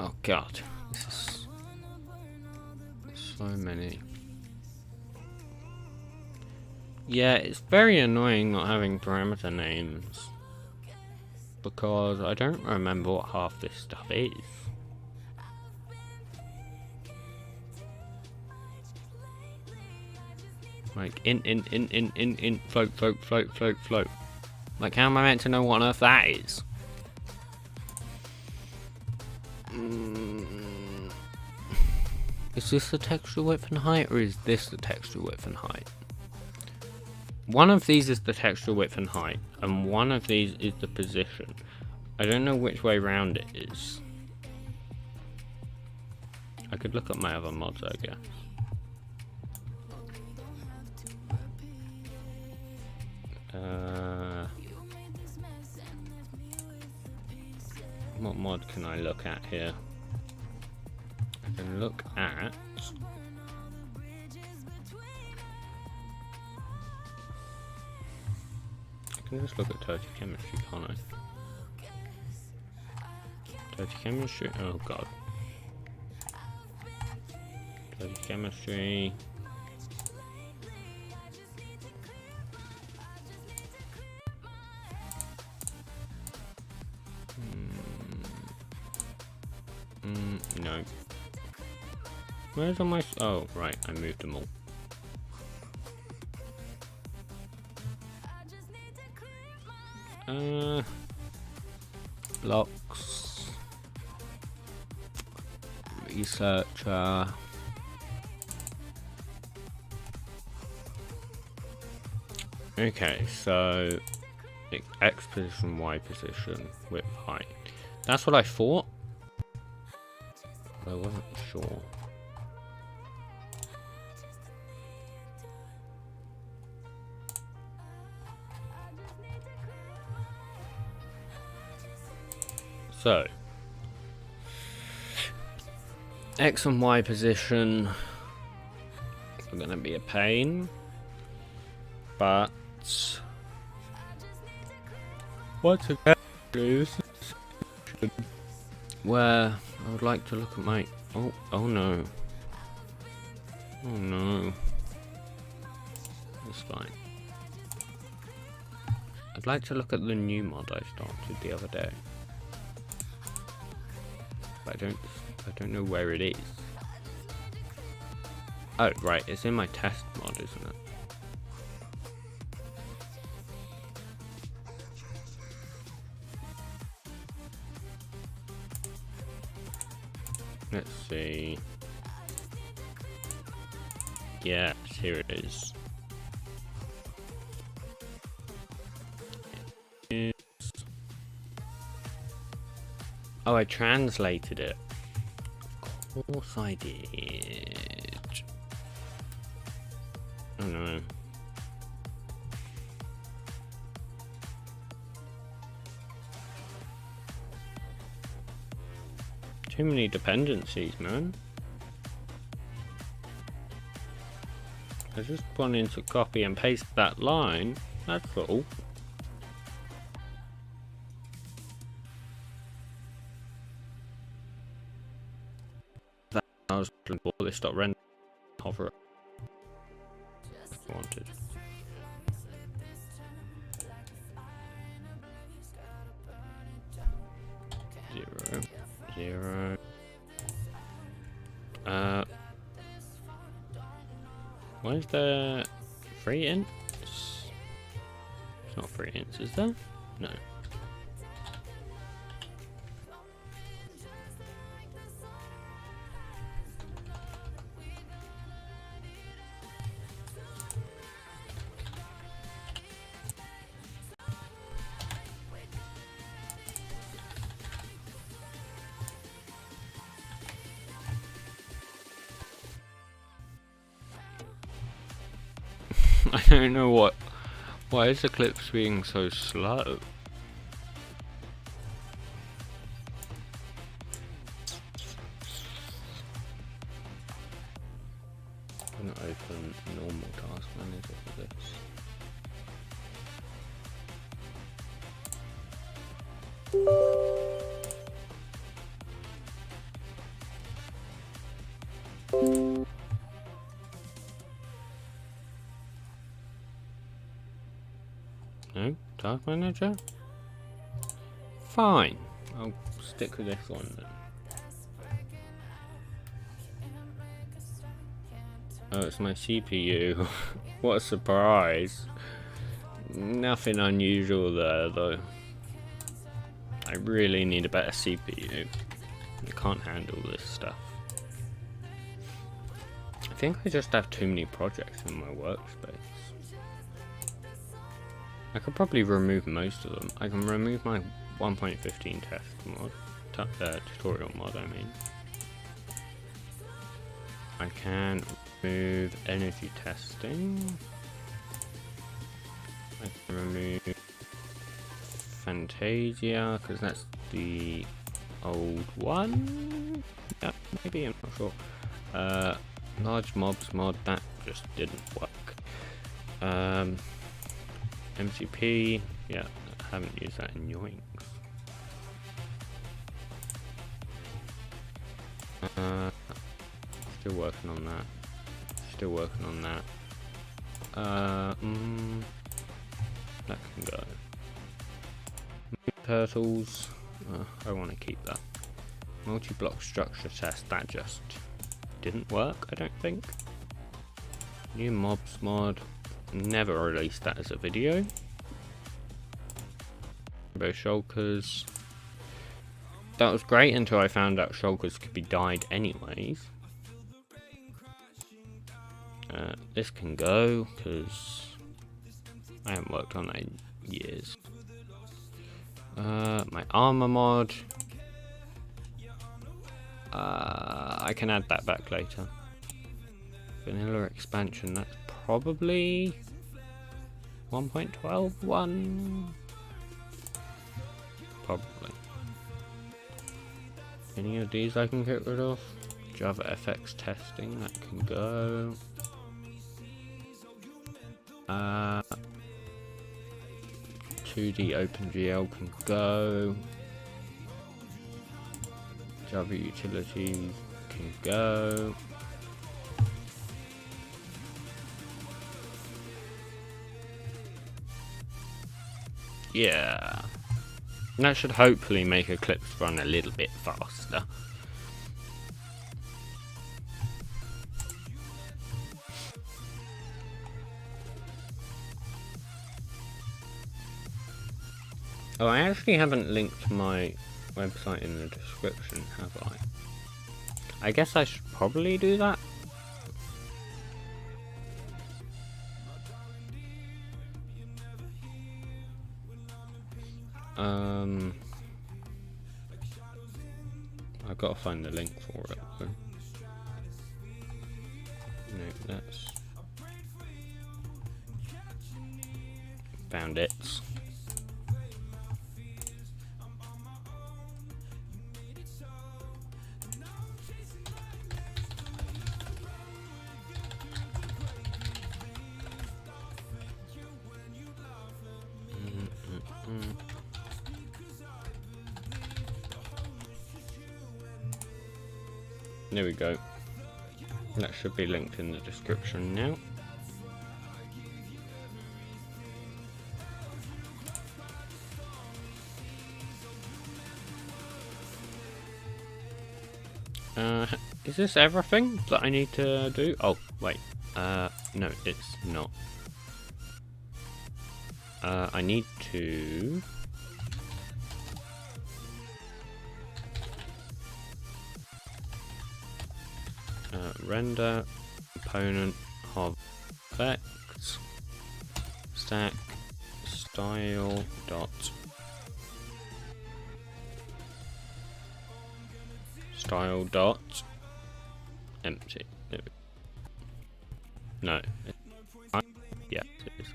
Oh god, this is So many. Yeah, it's very annoying not having parameter names, because I don't remember what half this stuff is. Like, in, float. Like, how am I meant to know what on earth that is? Is this the texture width and height, or is this the texture width and height? One of these is the texture width and height, and one of these is the position. I don't know which way round it is. I could look at my other mods, I guess. What mod can I look at here? I can look at... I can just look at Dirty Chemistry, can't I? Dirty Chemistry? Oh god. Dirty Chemistry... no. Where's all my... Oh, right, I moved them all. Blocks. Researcher. Okay, so... X position, Y position, width, height. That's what I thought. I wasn't sure. So, X and Y position are going to be a pain, but once again, where I would like to look at my... Oh no. Oh no. It's fine. I'd like to look at the new mod I started the other day. But I don't know where it is. Oh, right, it's in my test mod, isn't it? Let's see. Yes, here it is. Oh, I translated it. Of course I did. Oh no. Too many dependencies, man. I just wanted to copy and paste that line, that's all. I was before they stopped rendering hover up. I wanted. Zero. Why is there 3 ints? It's not 3 ints, is there? No. I don't know why is Eclipse being so slow? I'm gonna open normal task manager for this. No? Task Manager? Fine. I'll stick with this one then. Oh, it's my CPU. What a surprise. Nothing unusual there though. I really need a better CPU. I can't handle this stuff. I think I just have too many projects in my workspace. I could probably remove most of them. I can remove my 1.15 test mod, tutorial mod I mean. I can remove energy testing. I can remove Fantasia, because that's the old one. Yeah, maybe, I'm not sure. Large mobs mod, that just didn't work. MCP, yeah, I haven't used that in yoinks. Still working on that. Still working on that. That can go. Turtles, I want to keep that. Multi-block structure test, that just didn't work, I don't think. New mobs mod, never released that as a video. Rainbow shulkers. That was great until I found out shulkers could be dyed anyways. This can go, because I haven't worked on that in years. My armor mod. I can add that back later. Vanilla expansion, that's probably 1.12.1. Probably. Any of these I can get rid of. Java FX testing, that can go. 2D OpenGL can go. Java utilities can go. Yeah. And that should hopefully make Eclipse run a little bit faster. Oh, I actually haven't linked my website in the description, have I? I guess I should probably do that. I've got to find the link for it. Though. No, that's... Found it. There we go. That should be linked in the description now. Is this everything that I need to do? Oh, wait. No, it's not. I need to... render component of effects stack style dot empty. No. Yeah. Is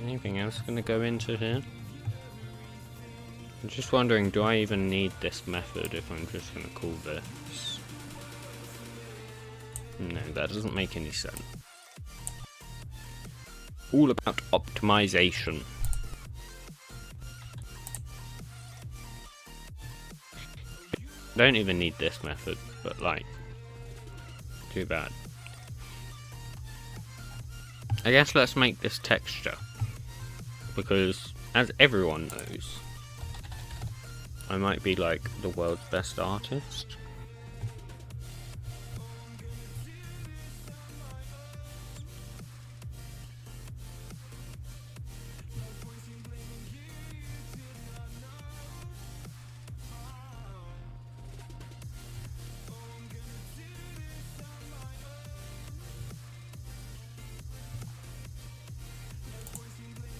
anything else going to go into here? I'm just wondering, do I even need this method if I'm just going to call this? No, that doesn't make any sense. All about optimization. Don't even need this method, but like, too bad. I guess let's make this texture, because as everyone knows, I might be like the world's best artist.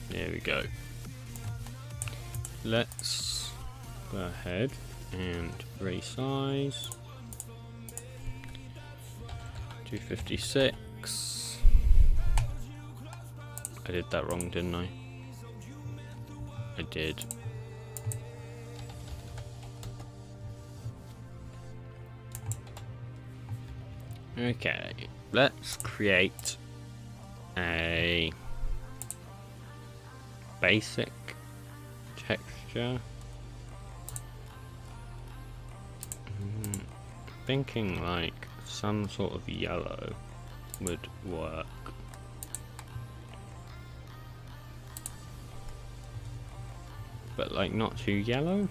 There we go. Let's go ahead and resize 256. I did that wrong, didn't I? I did. Okay, let's create a basic texture. Thinking like some sort of yellow would work. But like not too yellow.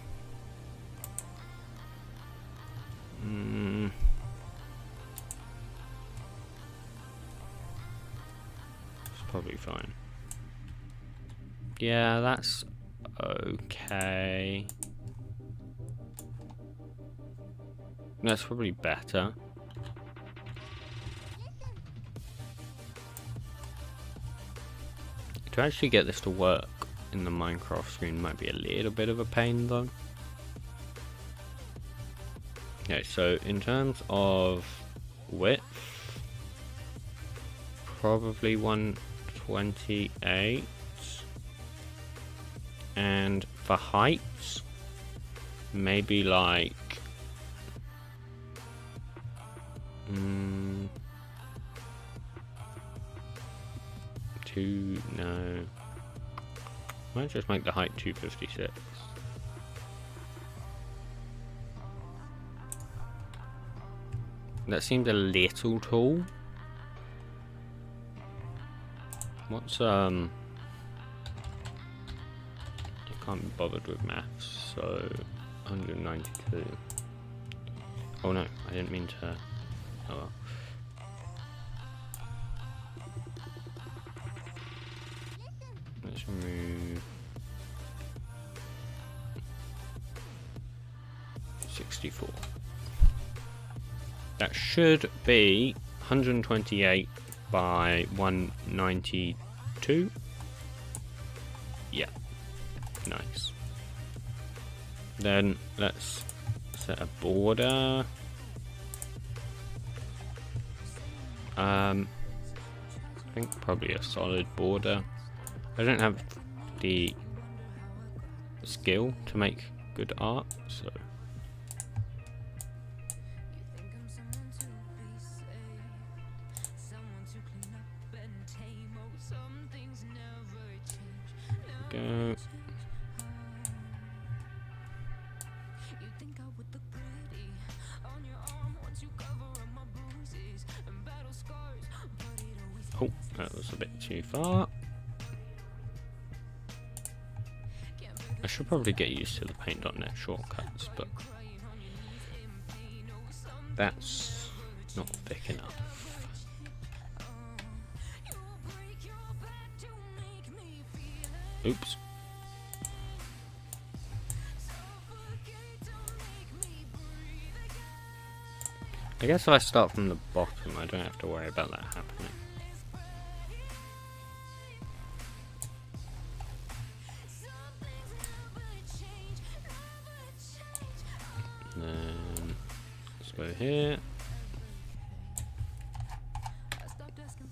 It's probably fine. Yeah, that's okay. That's probably better. To actually get this to work in the Minecraft screen might be a little bit of a pain though. Okay, so in terms of width, probably 128. And for height, maybe like no. Might just make the height 256. That seemed a little tall. What's I can't be bothered with maths, so 192. Oh no, I didn't mean to. Oh well. Let's remove 64. That should be 128 by 192. Yeah, nice. Then let's set a border. I think probably a solid border. I don't have the skill to make good art, so go. Oh, that was a bit too far. I should probably get used to the paint.net shortcuts, but that's not thick enough. Oops. I guess if I start from the bottom, I don't have to worry about that happening. Then let's go here.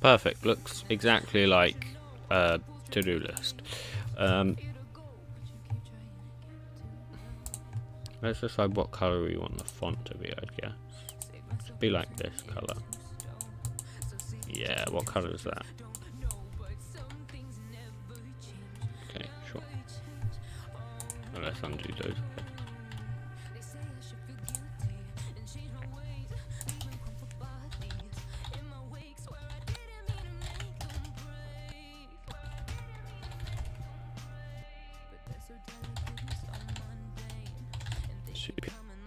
Perfect. Looks exactly like a to-do list. Let's decide what color we want the font to be, I guess. It should be like this color. Yeah, what color is that? Okay, sure. Well, let's undo those.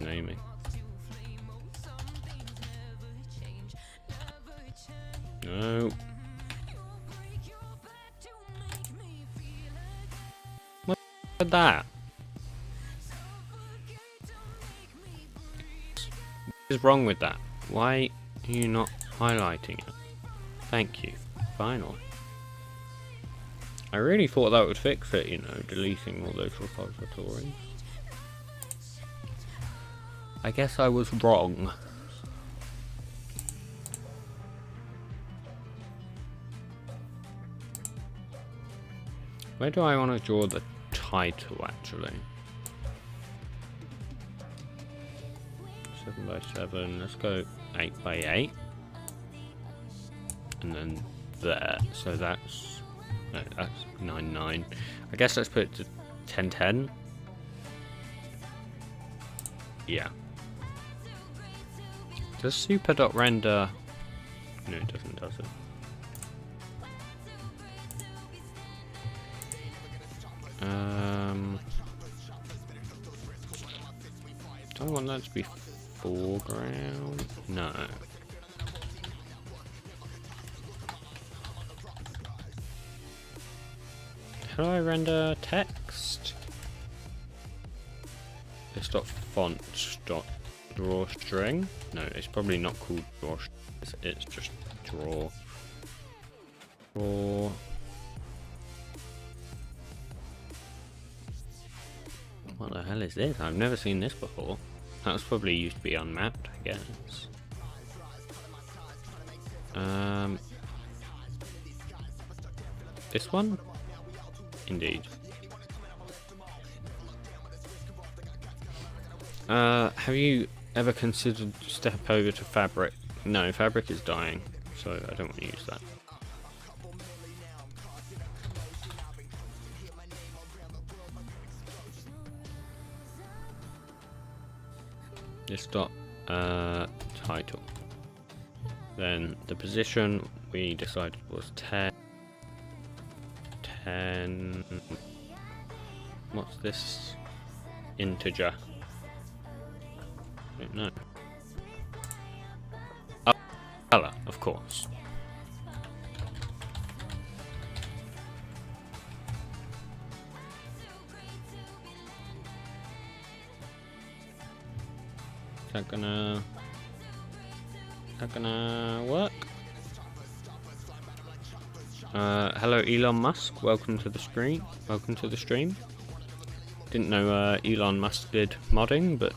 naming. No. What that? What is wrong with that? Why are you not highlighting it? Thank you. Finally. I really thought that would fix it, you know, deleting all those repositories. I guess I was wrong. Where do I want to draw the title, actually? 7 by 7, let's go 8 by 8. And then there, so that's 9 9. I guess let's put it to 10 10. Yeah. Does super.render? No, it doesn't, does it? Don't want that to be foreground. No. How do I render text? This font draw string. No, it's probably not called draw. It's just draw. Draw. What the hell is this? I've never seen this before. That was probably used to be unmapped, I guess. This one? Indeed. Have you ever considered step over to Fabric? No, Fabric is dying, so I don't want to use that. This title. Then the position we decided was 10. 10. What's this? Integer. I don't know. Oh, color, of course. Is that gonna work? Hello Elon Musk, welcome to the stream. Didn't know Elon Musk did modding, but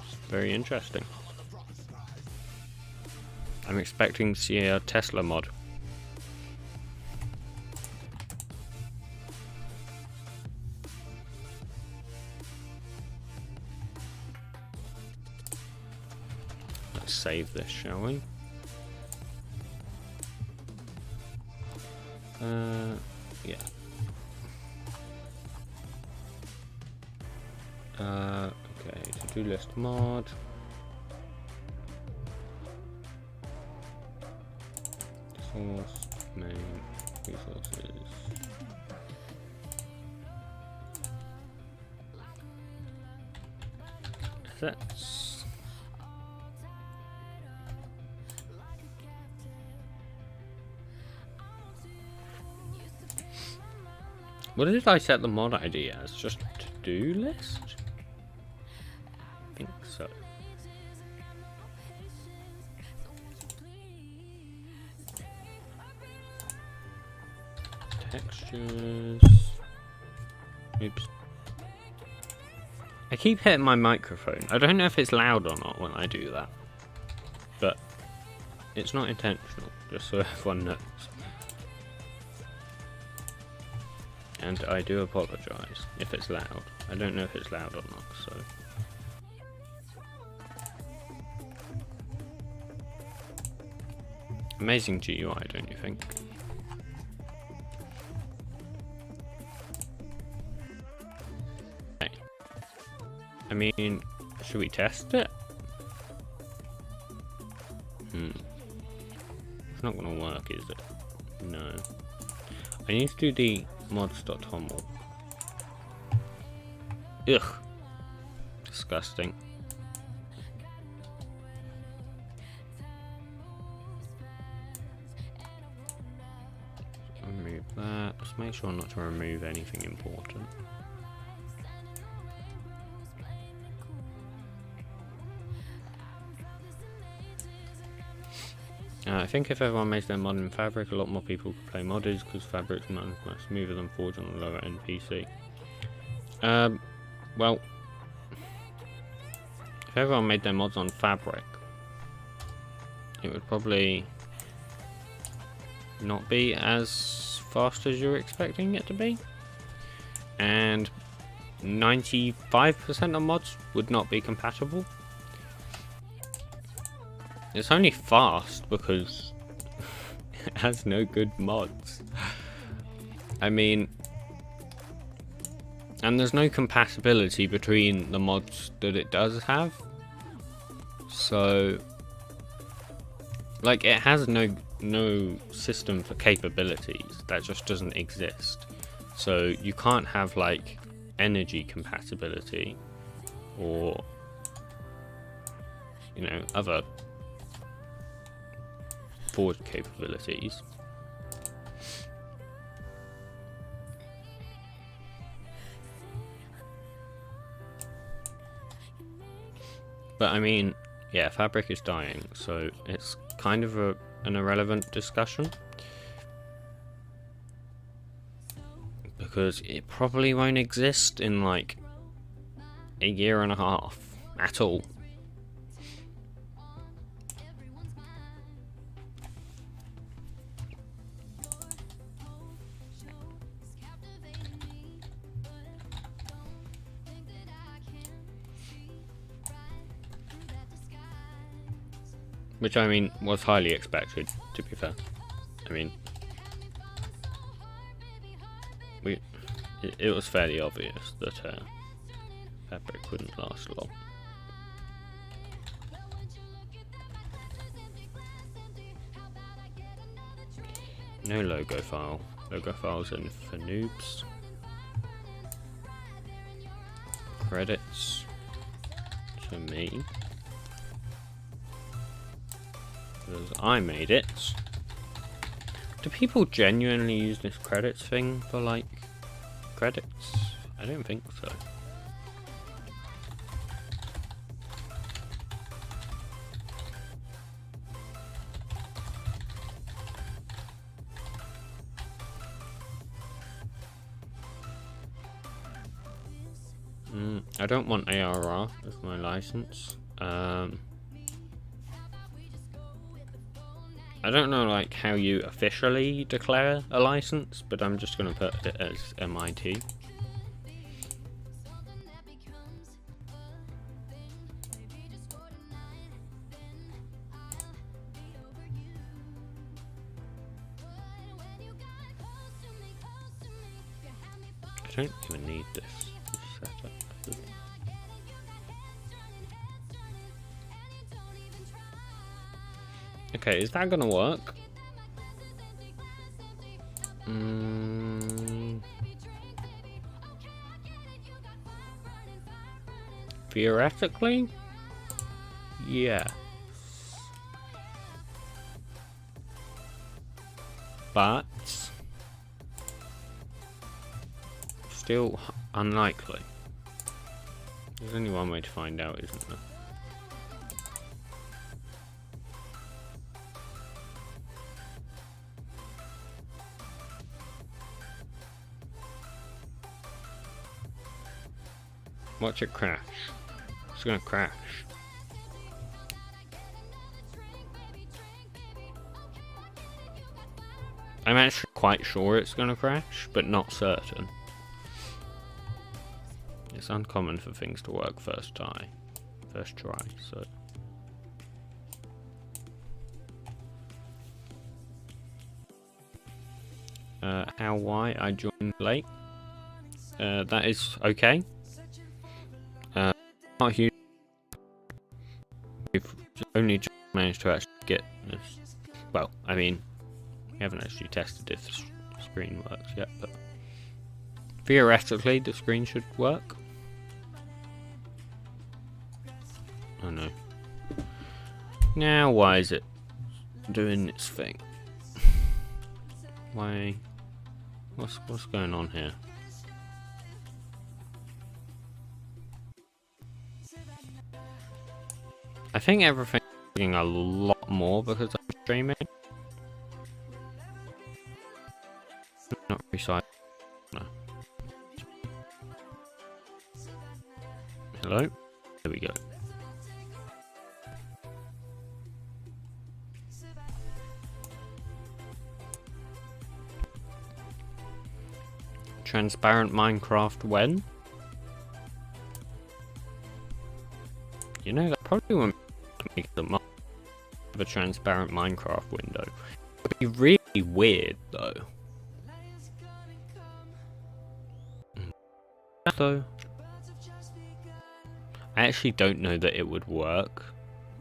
it's very interesting. I'm expecting to see a Tesla mod. Let's save this, shall we? Yeah. Okay, to-do list mod. Source, main, resources. Assets. What did I set the mod ID as? Just to-do list? I think so. Textures. Oops. I keep hitting my microphone. I don't know if it's loud or not when I do that. But it's not intentional, just so everyone knows. And I do apologise if it's loud. I don't know if it's loud or not, so. Amazing GUI, don't you think? Okay. I mean, should we test it? It's not gonna work, is it? No. I need to do the mods.toml. Ugh. Disgusting. Let's make sure not to remove anything important. I think if everyone makes their mod in Fabric, a lot more people could play modders because Fabric's much smoother than Forge on the lower end PC. Well, if everyone made their mods on Fabric, it would probably not be as fast as you're expecting it to be, and 95% of mods would not be compatible. It's only fast because it has no good mods. I mean, and there's no compatibility between the mods that it does have. So, like, it has no system for capabilities. That just doesn't exist. So you can't have like energy compatibility or, you know, other Forge capabilities. But I mean, yeah, Fabric is dying, so it's kind of an irrelevant discussion, because it probably won't exist in like a year and a half at all. Which, I mean, was highly expected, to be fair. I mean, it was fairly obvious that Fabric wouldn't last long. No logo file. Logo files in for noobs. Credits to me. Because I made it. Do people genuinely use this credits thing for like credits? I don't think so. I don't want ARR as my license. I don't know like how you officially declare a license, but I'm just going to put it as MIT. I don't even need this setup. Okay, is that gonna work? Theoretically, yeah. But still unlikely. There's only one way to find out, isn't there? Watch it crash. It's gonna crash. I'm actually quite sure it's gonna crash, but not certain. It's uncommon for things to work first try, so. Why I joined late. That is okay. Not huge. We've only just managed to actually get this. Well, I mean, we haven't actually tested if the screen works yet, but theoretically the screen should work. Oh no. Now why is it doing its thing? Why What's going on here? I think everything's getting a lot more because I'm streaming. Not resize. No. Hello? There we go. Transparent Minecraft when? You know, that probably won't make them up of a transparent Minecraft window. It would be really weird though. So, I actually don't know that it would work.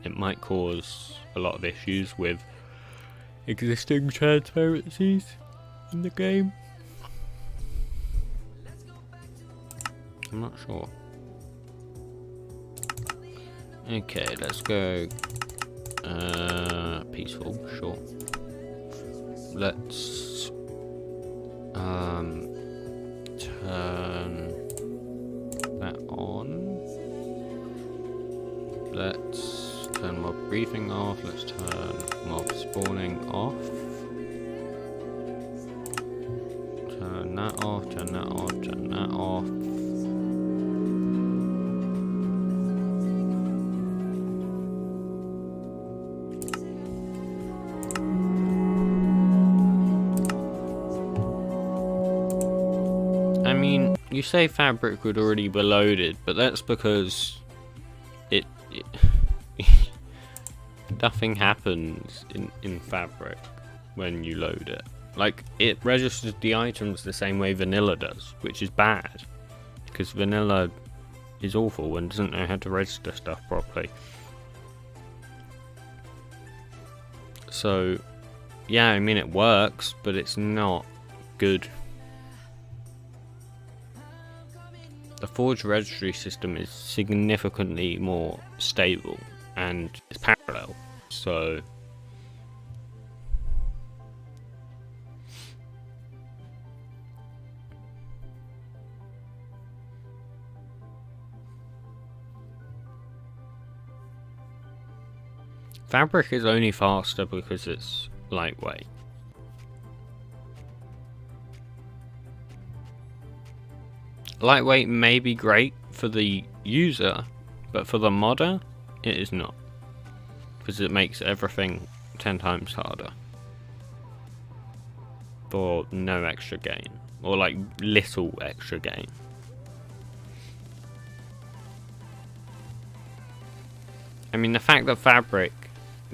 It might cause a lot of issues with existing transparencies in the game. I'm not sure. Okay, let's go peaceful, sure. Let's turn that on. Let's turn mob briefing off. Let's turn mob spawning off. Turn that off, turn that off, turn that off. I mean, you say Fabric would already be loaded, but that's because it nothing happens in Fabric when you load it. Like, it registers the items the same way vanilla does, which is bad, because vanilla is awful and doesn't know how to register stuff properly. So, yeah, I mean it works, but it's not good. The Forge registry system is significantly more stable and it's parallel, so Fabric is only faster because it's lightweight. Lightweight may be great for the user, but for the modder, it is not. Because it makes everything 10 times harder. For no extra gain. Or like little extra gain. I mean, the fact that Fabric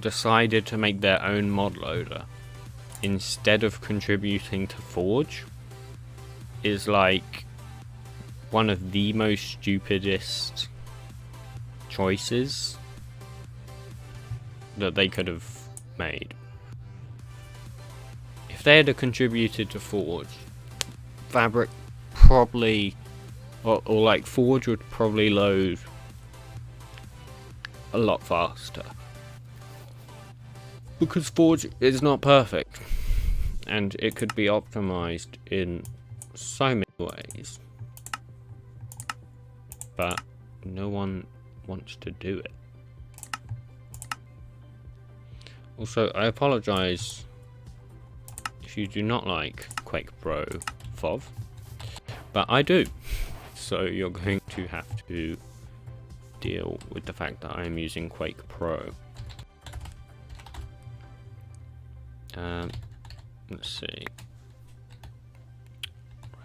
decided to make their own mod loader instead of contributing to Forge is like one of the most stupidest choices that they could have made. If they had contributed to Forge, Fabric probably, or like Forge would probably load a lot faster. Because Forge is not perfect, and it could be optimized in so many ways. But no one wants to do it. Also, I apologize if you do not like Quake Pro FOV, but I do. So you're going to have to deal with the fact that I am using Quake Pro. Let's see.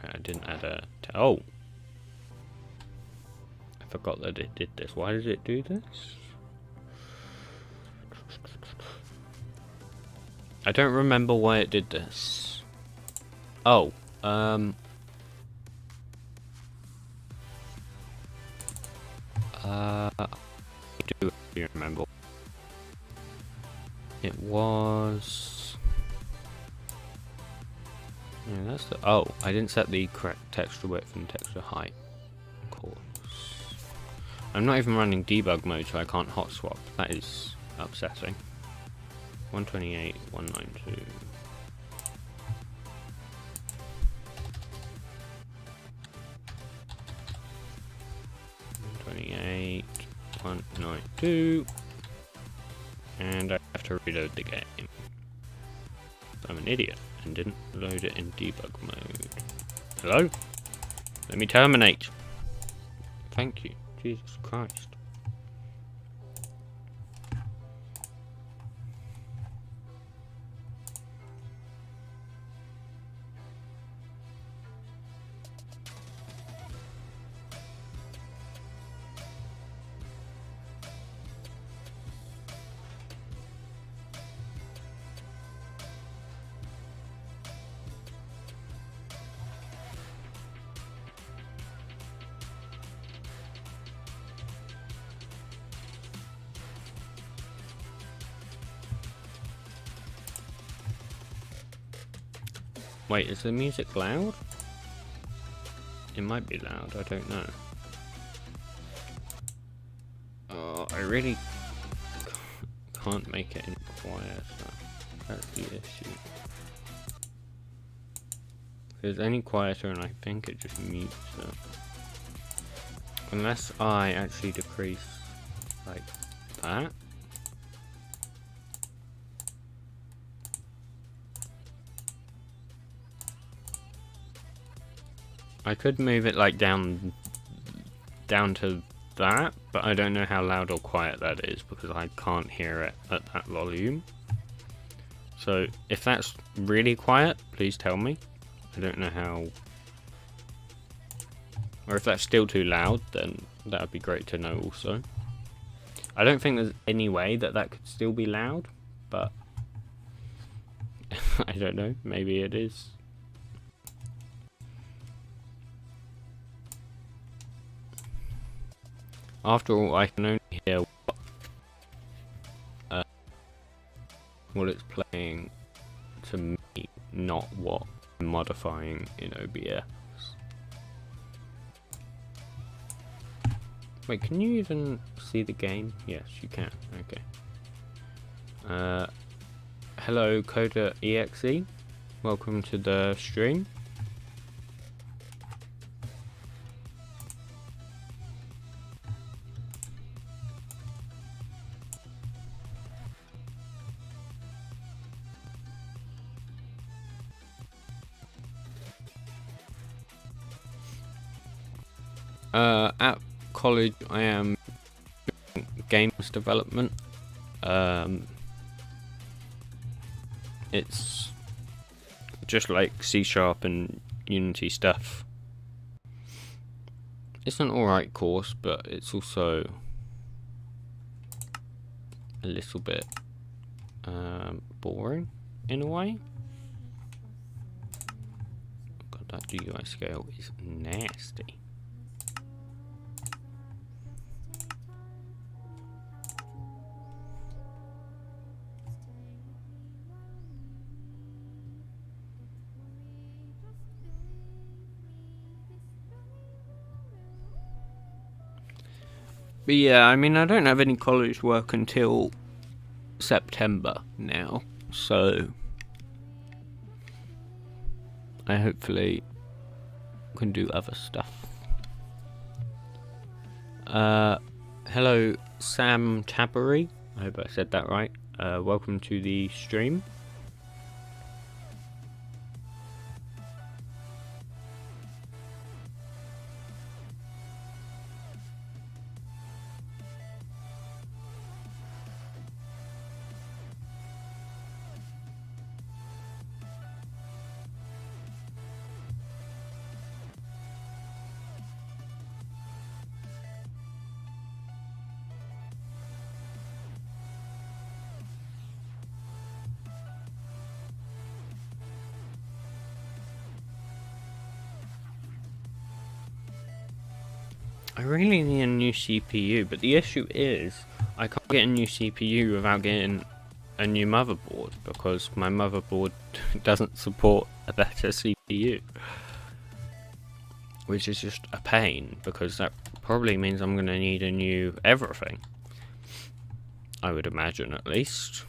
Right, I didn't add a... oh! I forgot that it did this. Why did it do this? I don't remember why it did this. Oh, I do remember. It was... yeah, that's the... oh, I didn't set the correct texture width and texture height. Of course. I'm not even running debug mode, so I can't hot swap. That is upsetting. 128, 192. 192, and I have to reload the game. I'm an idiot and didn't load it in debug mode. Hello? Let me terminate. Thank you. Jesus Christ. Wait, is the music loud? It might be loud, I don't know. Oh, I really can't make it any quieter. That's the issue. If it's any quieter, and I think it just mutes it. Unless I actually decrease like that. I could move it like down to that, but I don't know how loud or quiet that is because I can't hear it at that volume. So if that's really quiet, please tell me. I don't know how, or if that's still too loud, then that would be great to know also. I don't think there's any way that that could still be loud, but I don't know, maybe it is. After all, I can only hear what it's playing to me, not what I'm modifying in OBS. Wait, can you even see the game? Yes, you can. Okay. Hello, Coda.exe. Welcome to the stream. At college, I am doing games development. It's just like C# and Unity stuff. It's an alright course, but it's also a little bit boring in a way. God, that GUI scale is nasty. But yeah, I mean, I don't have any college work until September now, so I hopefully can do other stuff. Hello, Sam Tabbery. I hope I said that right. Welcome to the stream. I really need a new CPU, but the issue is I can't get a new CPU without getting a new motherboard because my motherboard doesn't support a better CPU, which is just a pain because that probably means I'm going to need a new everything. I would imagine, at least.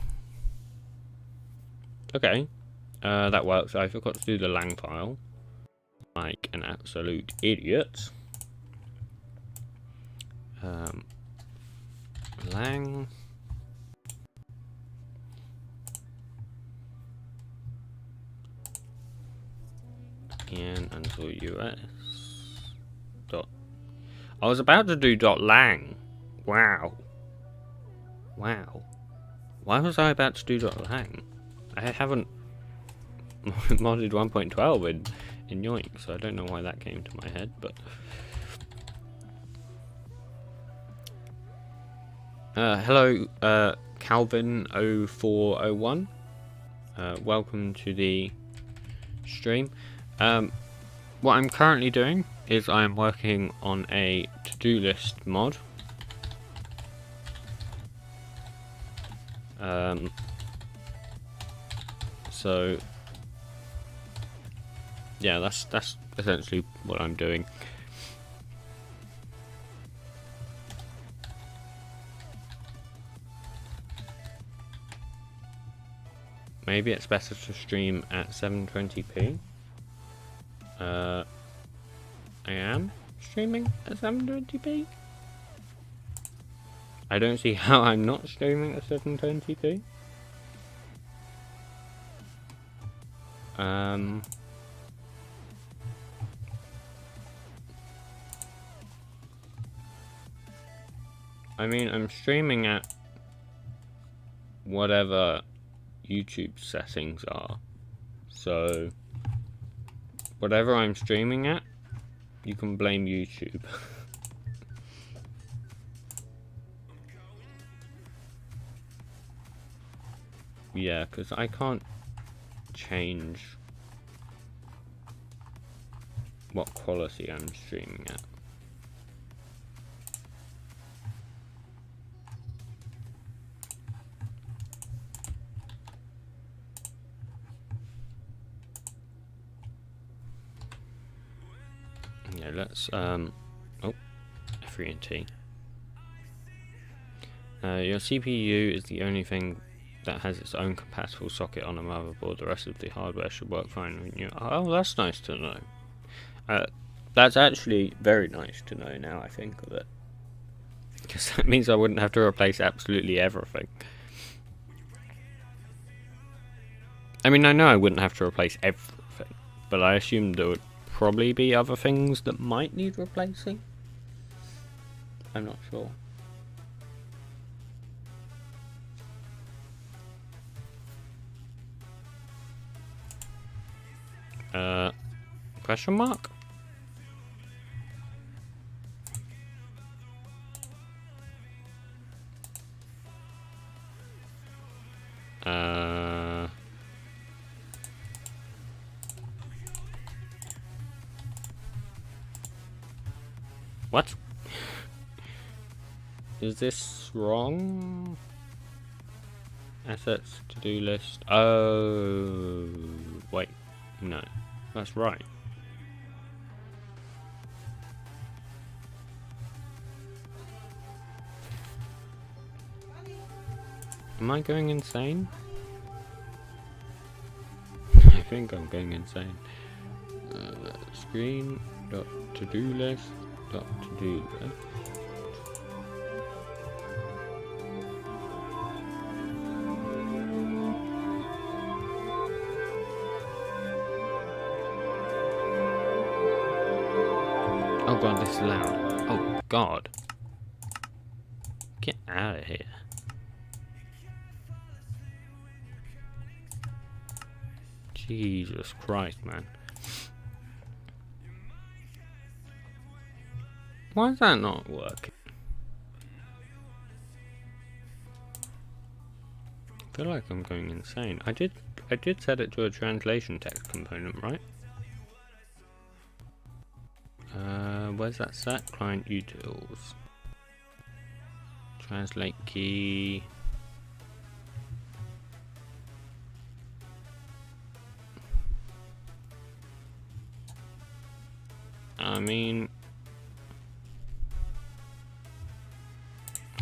Okay, that works. I forgot to do the lang file like an absolute idiot. lang and until us dot. I was about to do dot lang. Wow. Why was I about to do dot lang? I haven't modded 1.12 in Yoink, so I don't know why that came to my head, but hello, Calvin0401. Welcome to the stream. What I'm currently doing is I'm working on a to-do list mod. So yeah, that's essentially what I'm doing. Maybe it's better to stream at 720p. I am streaming at 720p. I don't see how I'm not streaming at 720p. I mean, I'm streaming at whatever YouTube settings are. So, whatever I'm streaming at, you can blame YouTube. Yeah, because I can't change what quality I'm streaming at. Yeah, let's oh, F3 and T. Your CPU is the only thing that has its own compatible socket on a motherboard. The rest of the hardware should work fine with you. Oh, that's nice to know. That's actually very nice to know now I think of it. Because that means I wouldn't have to replace absolutely everything. I mean, I know I wouldn't have to replace everything, but I assumed there would probably be other things that might need replacing. I'm not sure. Question mark? What? Is this wrong? Assets, to-do list. Oh, wait. No, that's right. Am I going insane? I think I'm going insane. Screen dot to-do list dot to-do list. Oh god, this is loud. Oh god. Get out of here. Jesus Christ, man. Why is that not working? I feel like I'm going insane. I did set it to a translation text component, right? Where's that set? Client utils. Translate key. I mean,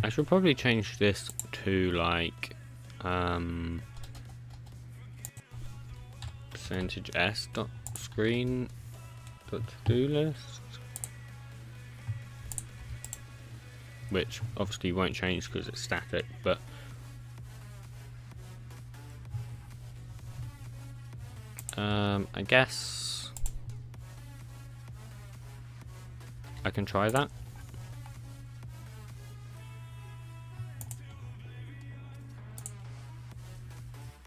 I should probably change this to like percentage %s dot screen dot to do list. which obviously won't change because it's static, but I guess I can try that.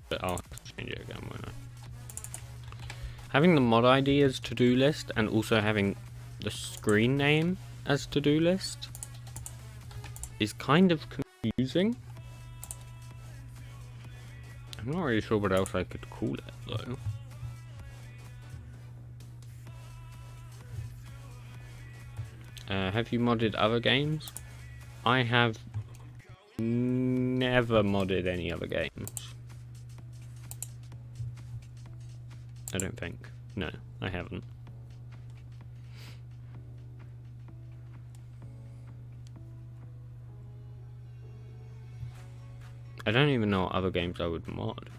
But I'll have to change it again, won't I? Having the mod ID as to-do list and also having the screen name as to-do list is kind of confusing. I'm not really sure what else I could call it though. Have you modded other games? I have never modded any other games. I don't think. No, I haven't. I don't even know what other games I would mod.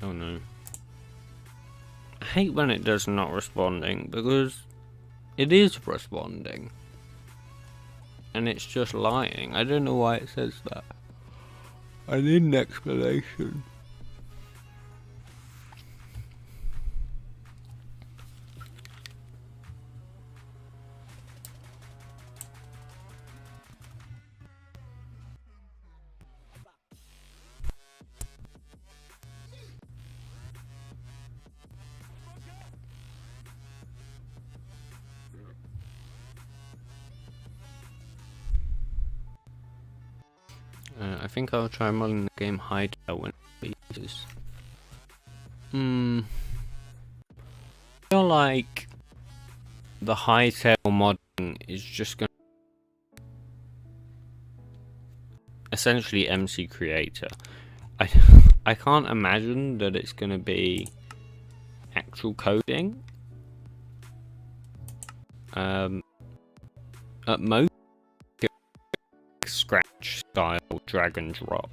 Oh no. I hate when it does not responding because it is responding. And it's just lying. I don't know why it says that. I need an explanation. I think I'll try modding the game Hightail when it releases. I feel like the Hightail modding is just going to essentially MC Creator. I can't imagine that it's going to be actual coding. At most, Scratch style drag and drop.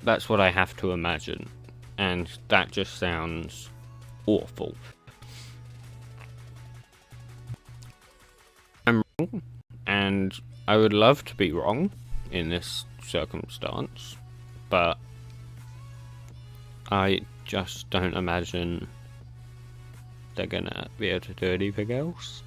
That's what I have to imagine, and that just sounds awful. I'm wrong, and I would love to be wrong in this circumstance, but I just don't imagine they're gonna be able to do anything else.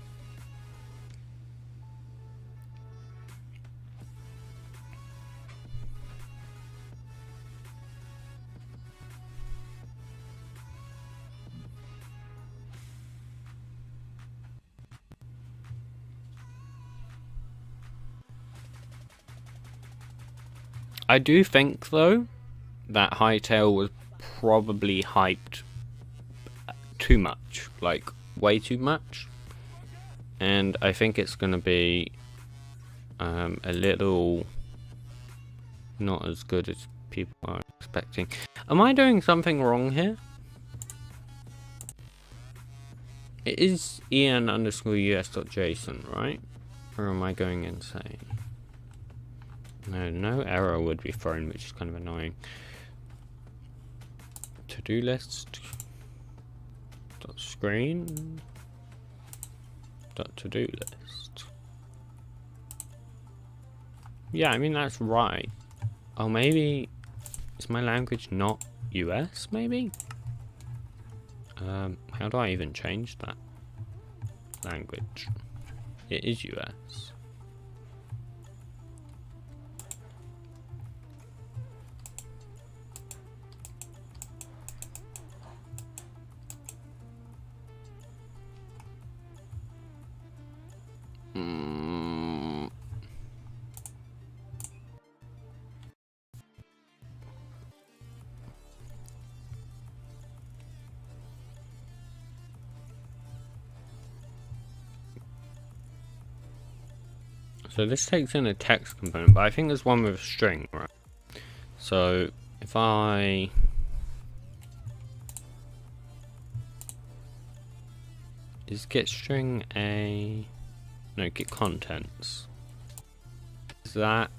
I do think, though, that Hightail was probably hyped too much, like way too much, and I think it's going to be a little not as good as people are expecting. Am I doing something wrong here? It is en_us.json, right? Or am I going insane? No error would be thrown, which is kind of annoying. To-do list. .screen. .to-do list. Yeah, I mean that's right. Oh, maybe is my language not US? Maybe. How do I even change that language? It is US. So this takes in a text component, but I think there's one with a string, right? So if I is get string a no get contents. Is that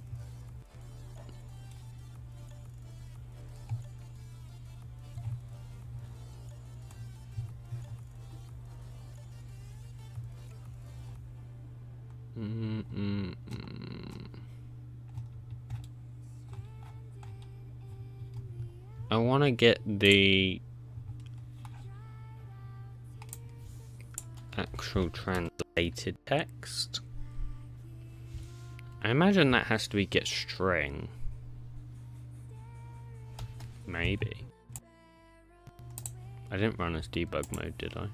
I want to get the actual translated text. I imagine that has to be get string. Maybe. I didn't run as debug mode, did I?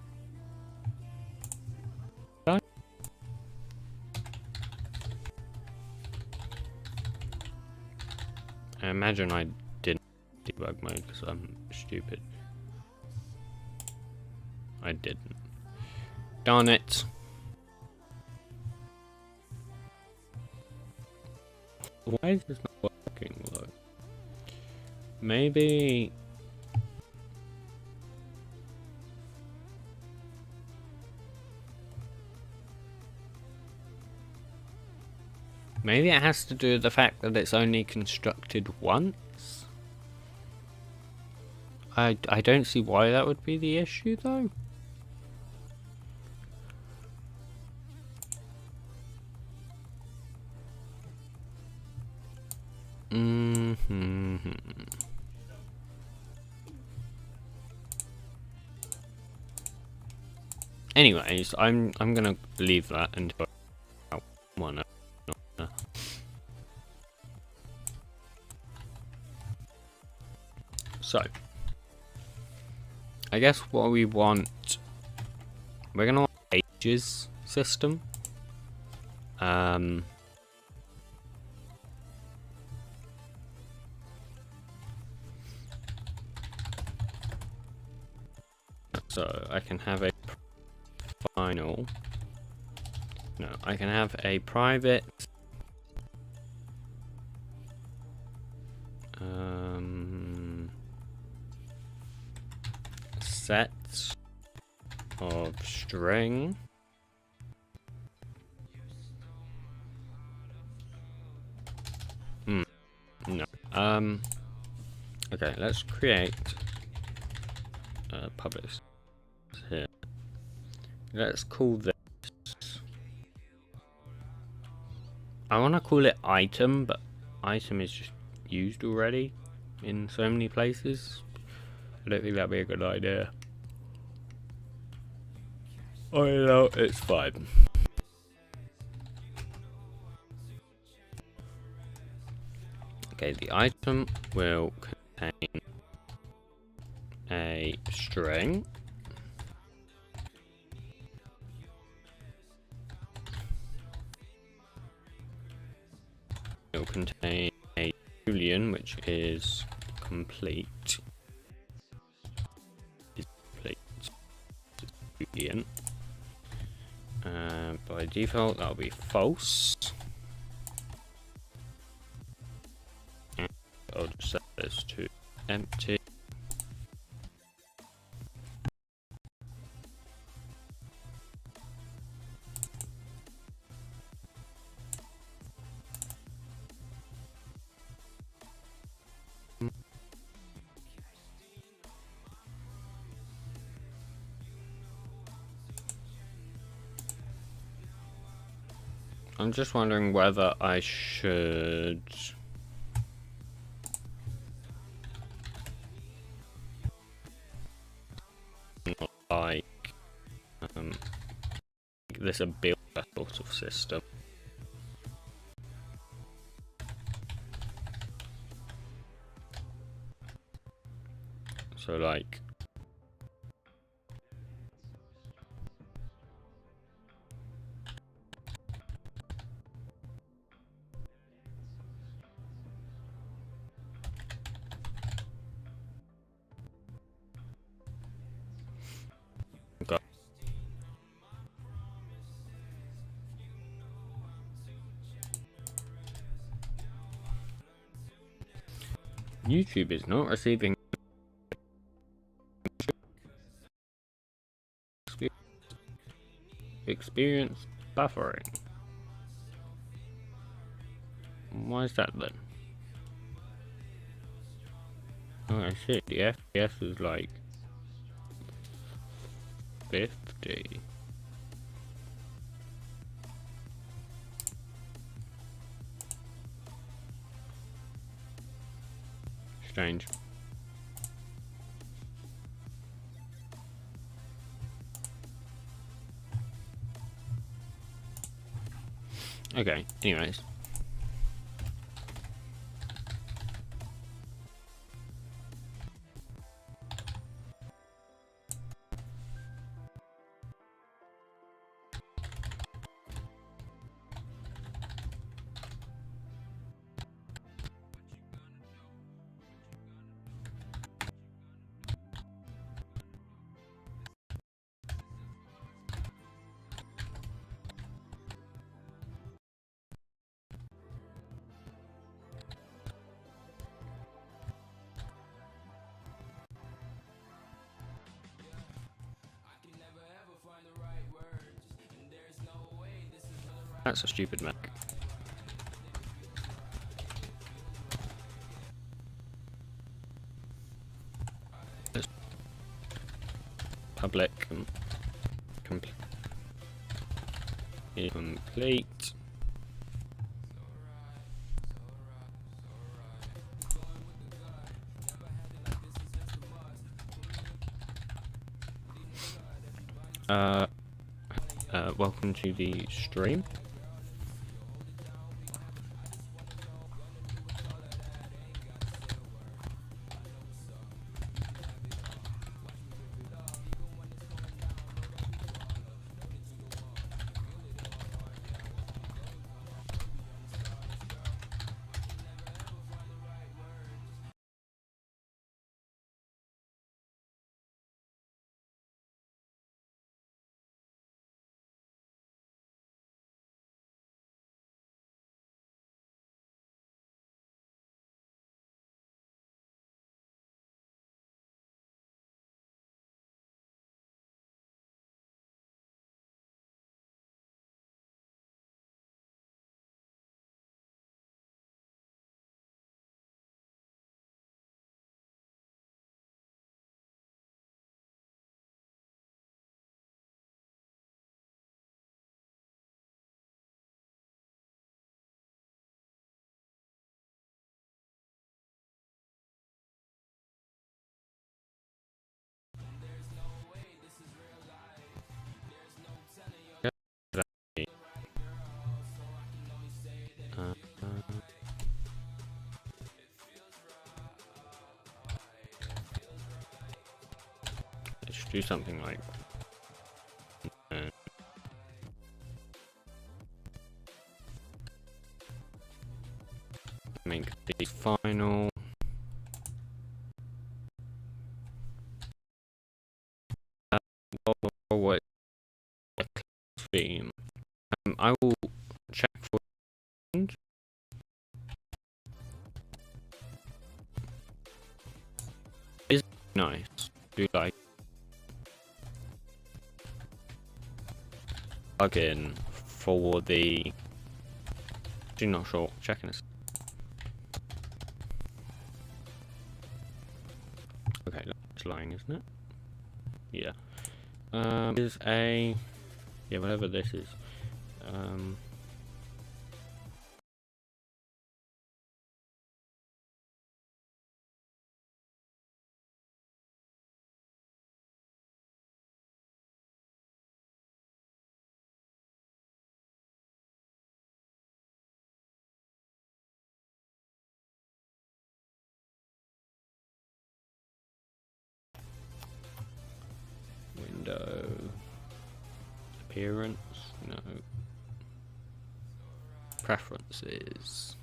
I imagine I didn't debug mode because I'm stupid. I didn't. Darn it. Why is this not working though? Maybe it has to do with the fact that it's only constructed once. I don't see why that would be the issue though. Anyways, I'm gonna leave that until one. So, I guess what we want, we're gonna want ages system. So I can have a final. No, I can have a private. Set of string. No. Okay, let's create public here. Let's call this. I want to call it item, but item is just used already in so many places. I don't think that'd be a good idea. Oh no, it's fine. Okay, the item will contain a string. It will contain a boolean, which is complete. Boolean. By default, that'll be false. And I'll just set this to empty. I'm just wondering whether I should like this a builder sort of system. So like YouTube is not receiving experience buffering. Why is that then? Oh, I see. The FPS is like 50. Strange. Okay, anyways. That's a stupid Mac. Public complete. Welcome to the stream. Let's do something like make the final what theme. I will check for is nice. Do like plugin for the. I'm not sure. Checking this. Okay, that's lying, isn't it? Yeah. Is a whatever this is. Window appearance, no. Preferences.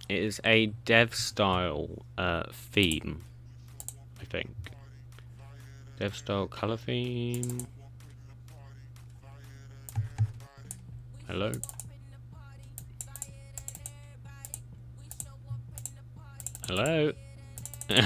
It is a dev style theme, I think. Dev style color theme. Hello. Hello? I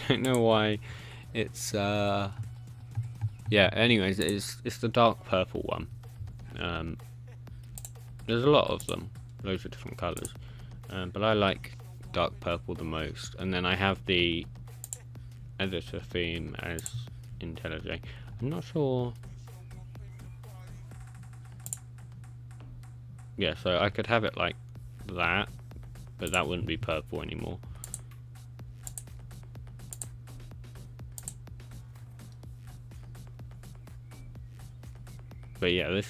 don't know why it's yeah, anyways, it's the dark purple one. There's a lot of them, loads of different colours, but I like dark purple the most. And then I have the editor theme as IntelliJ. I'm not sure. Yeah, so I could have it like that, but that wouldn't be purple anymore. But yeah, this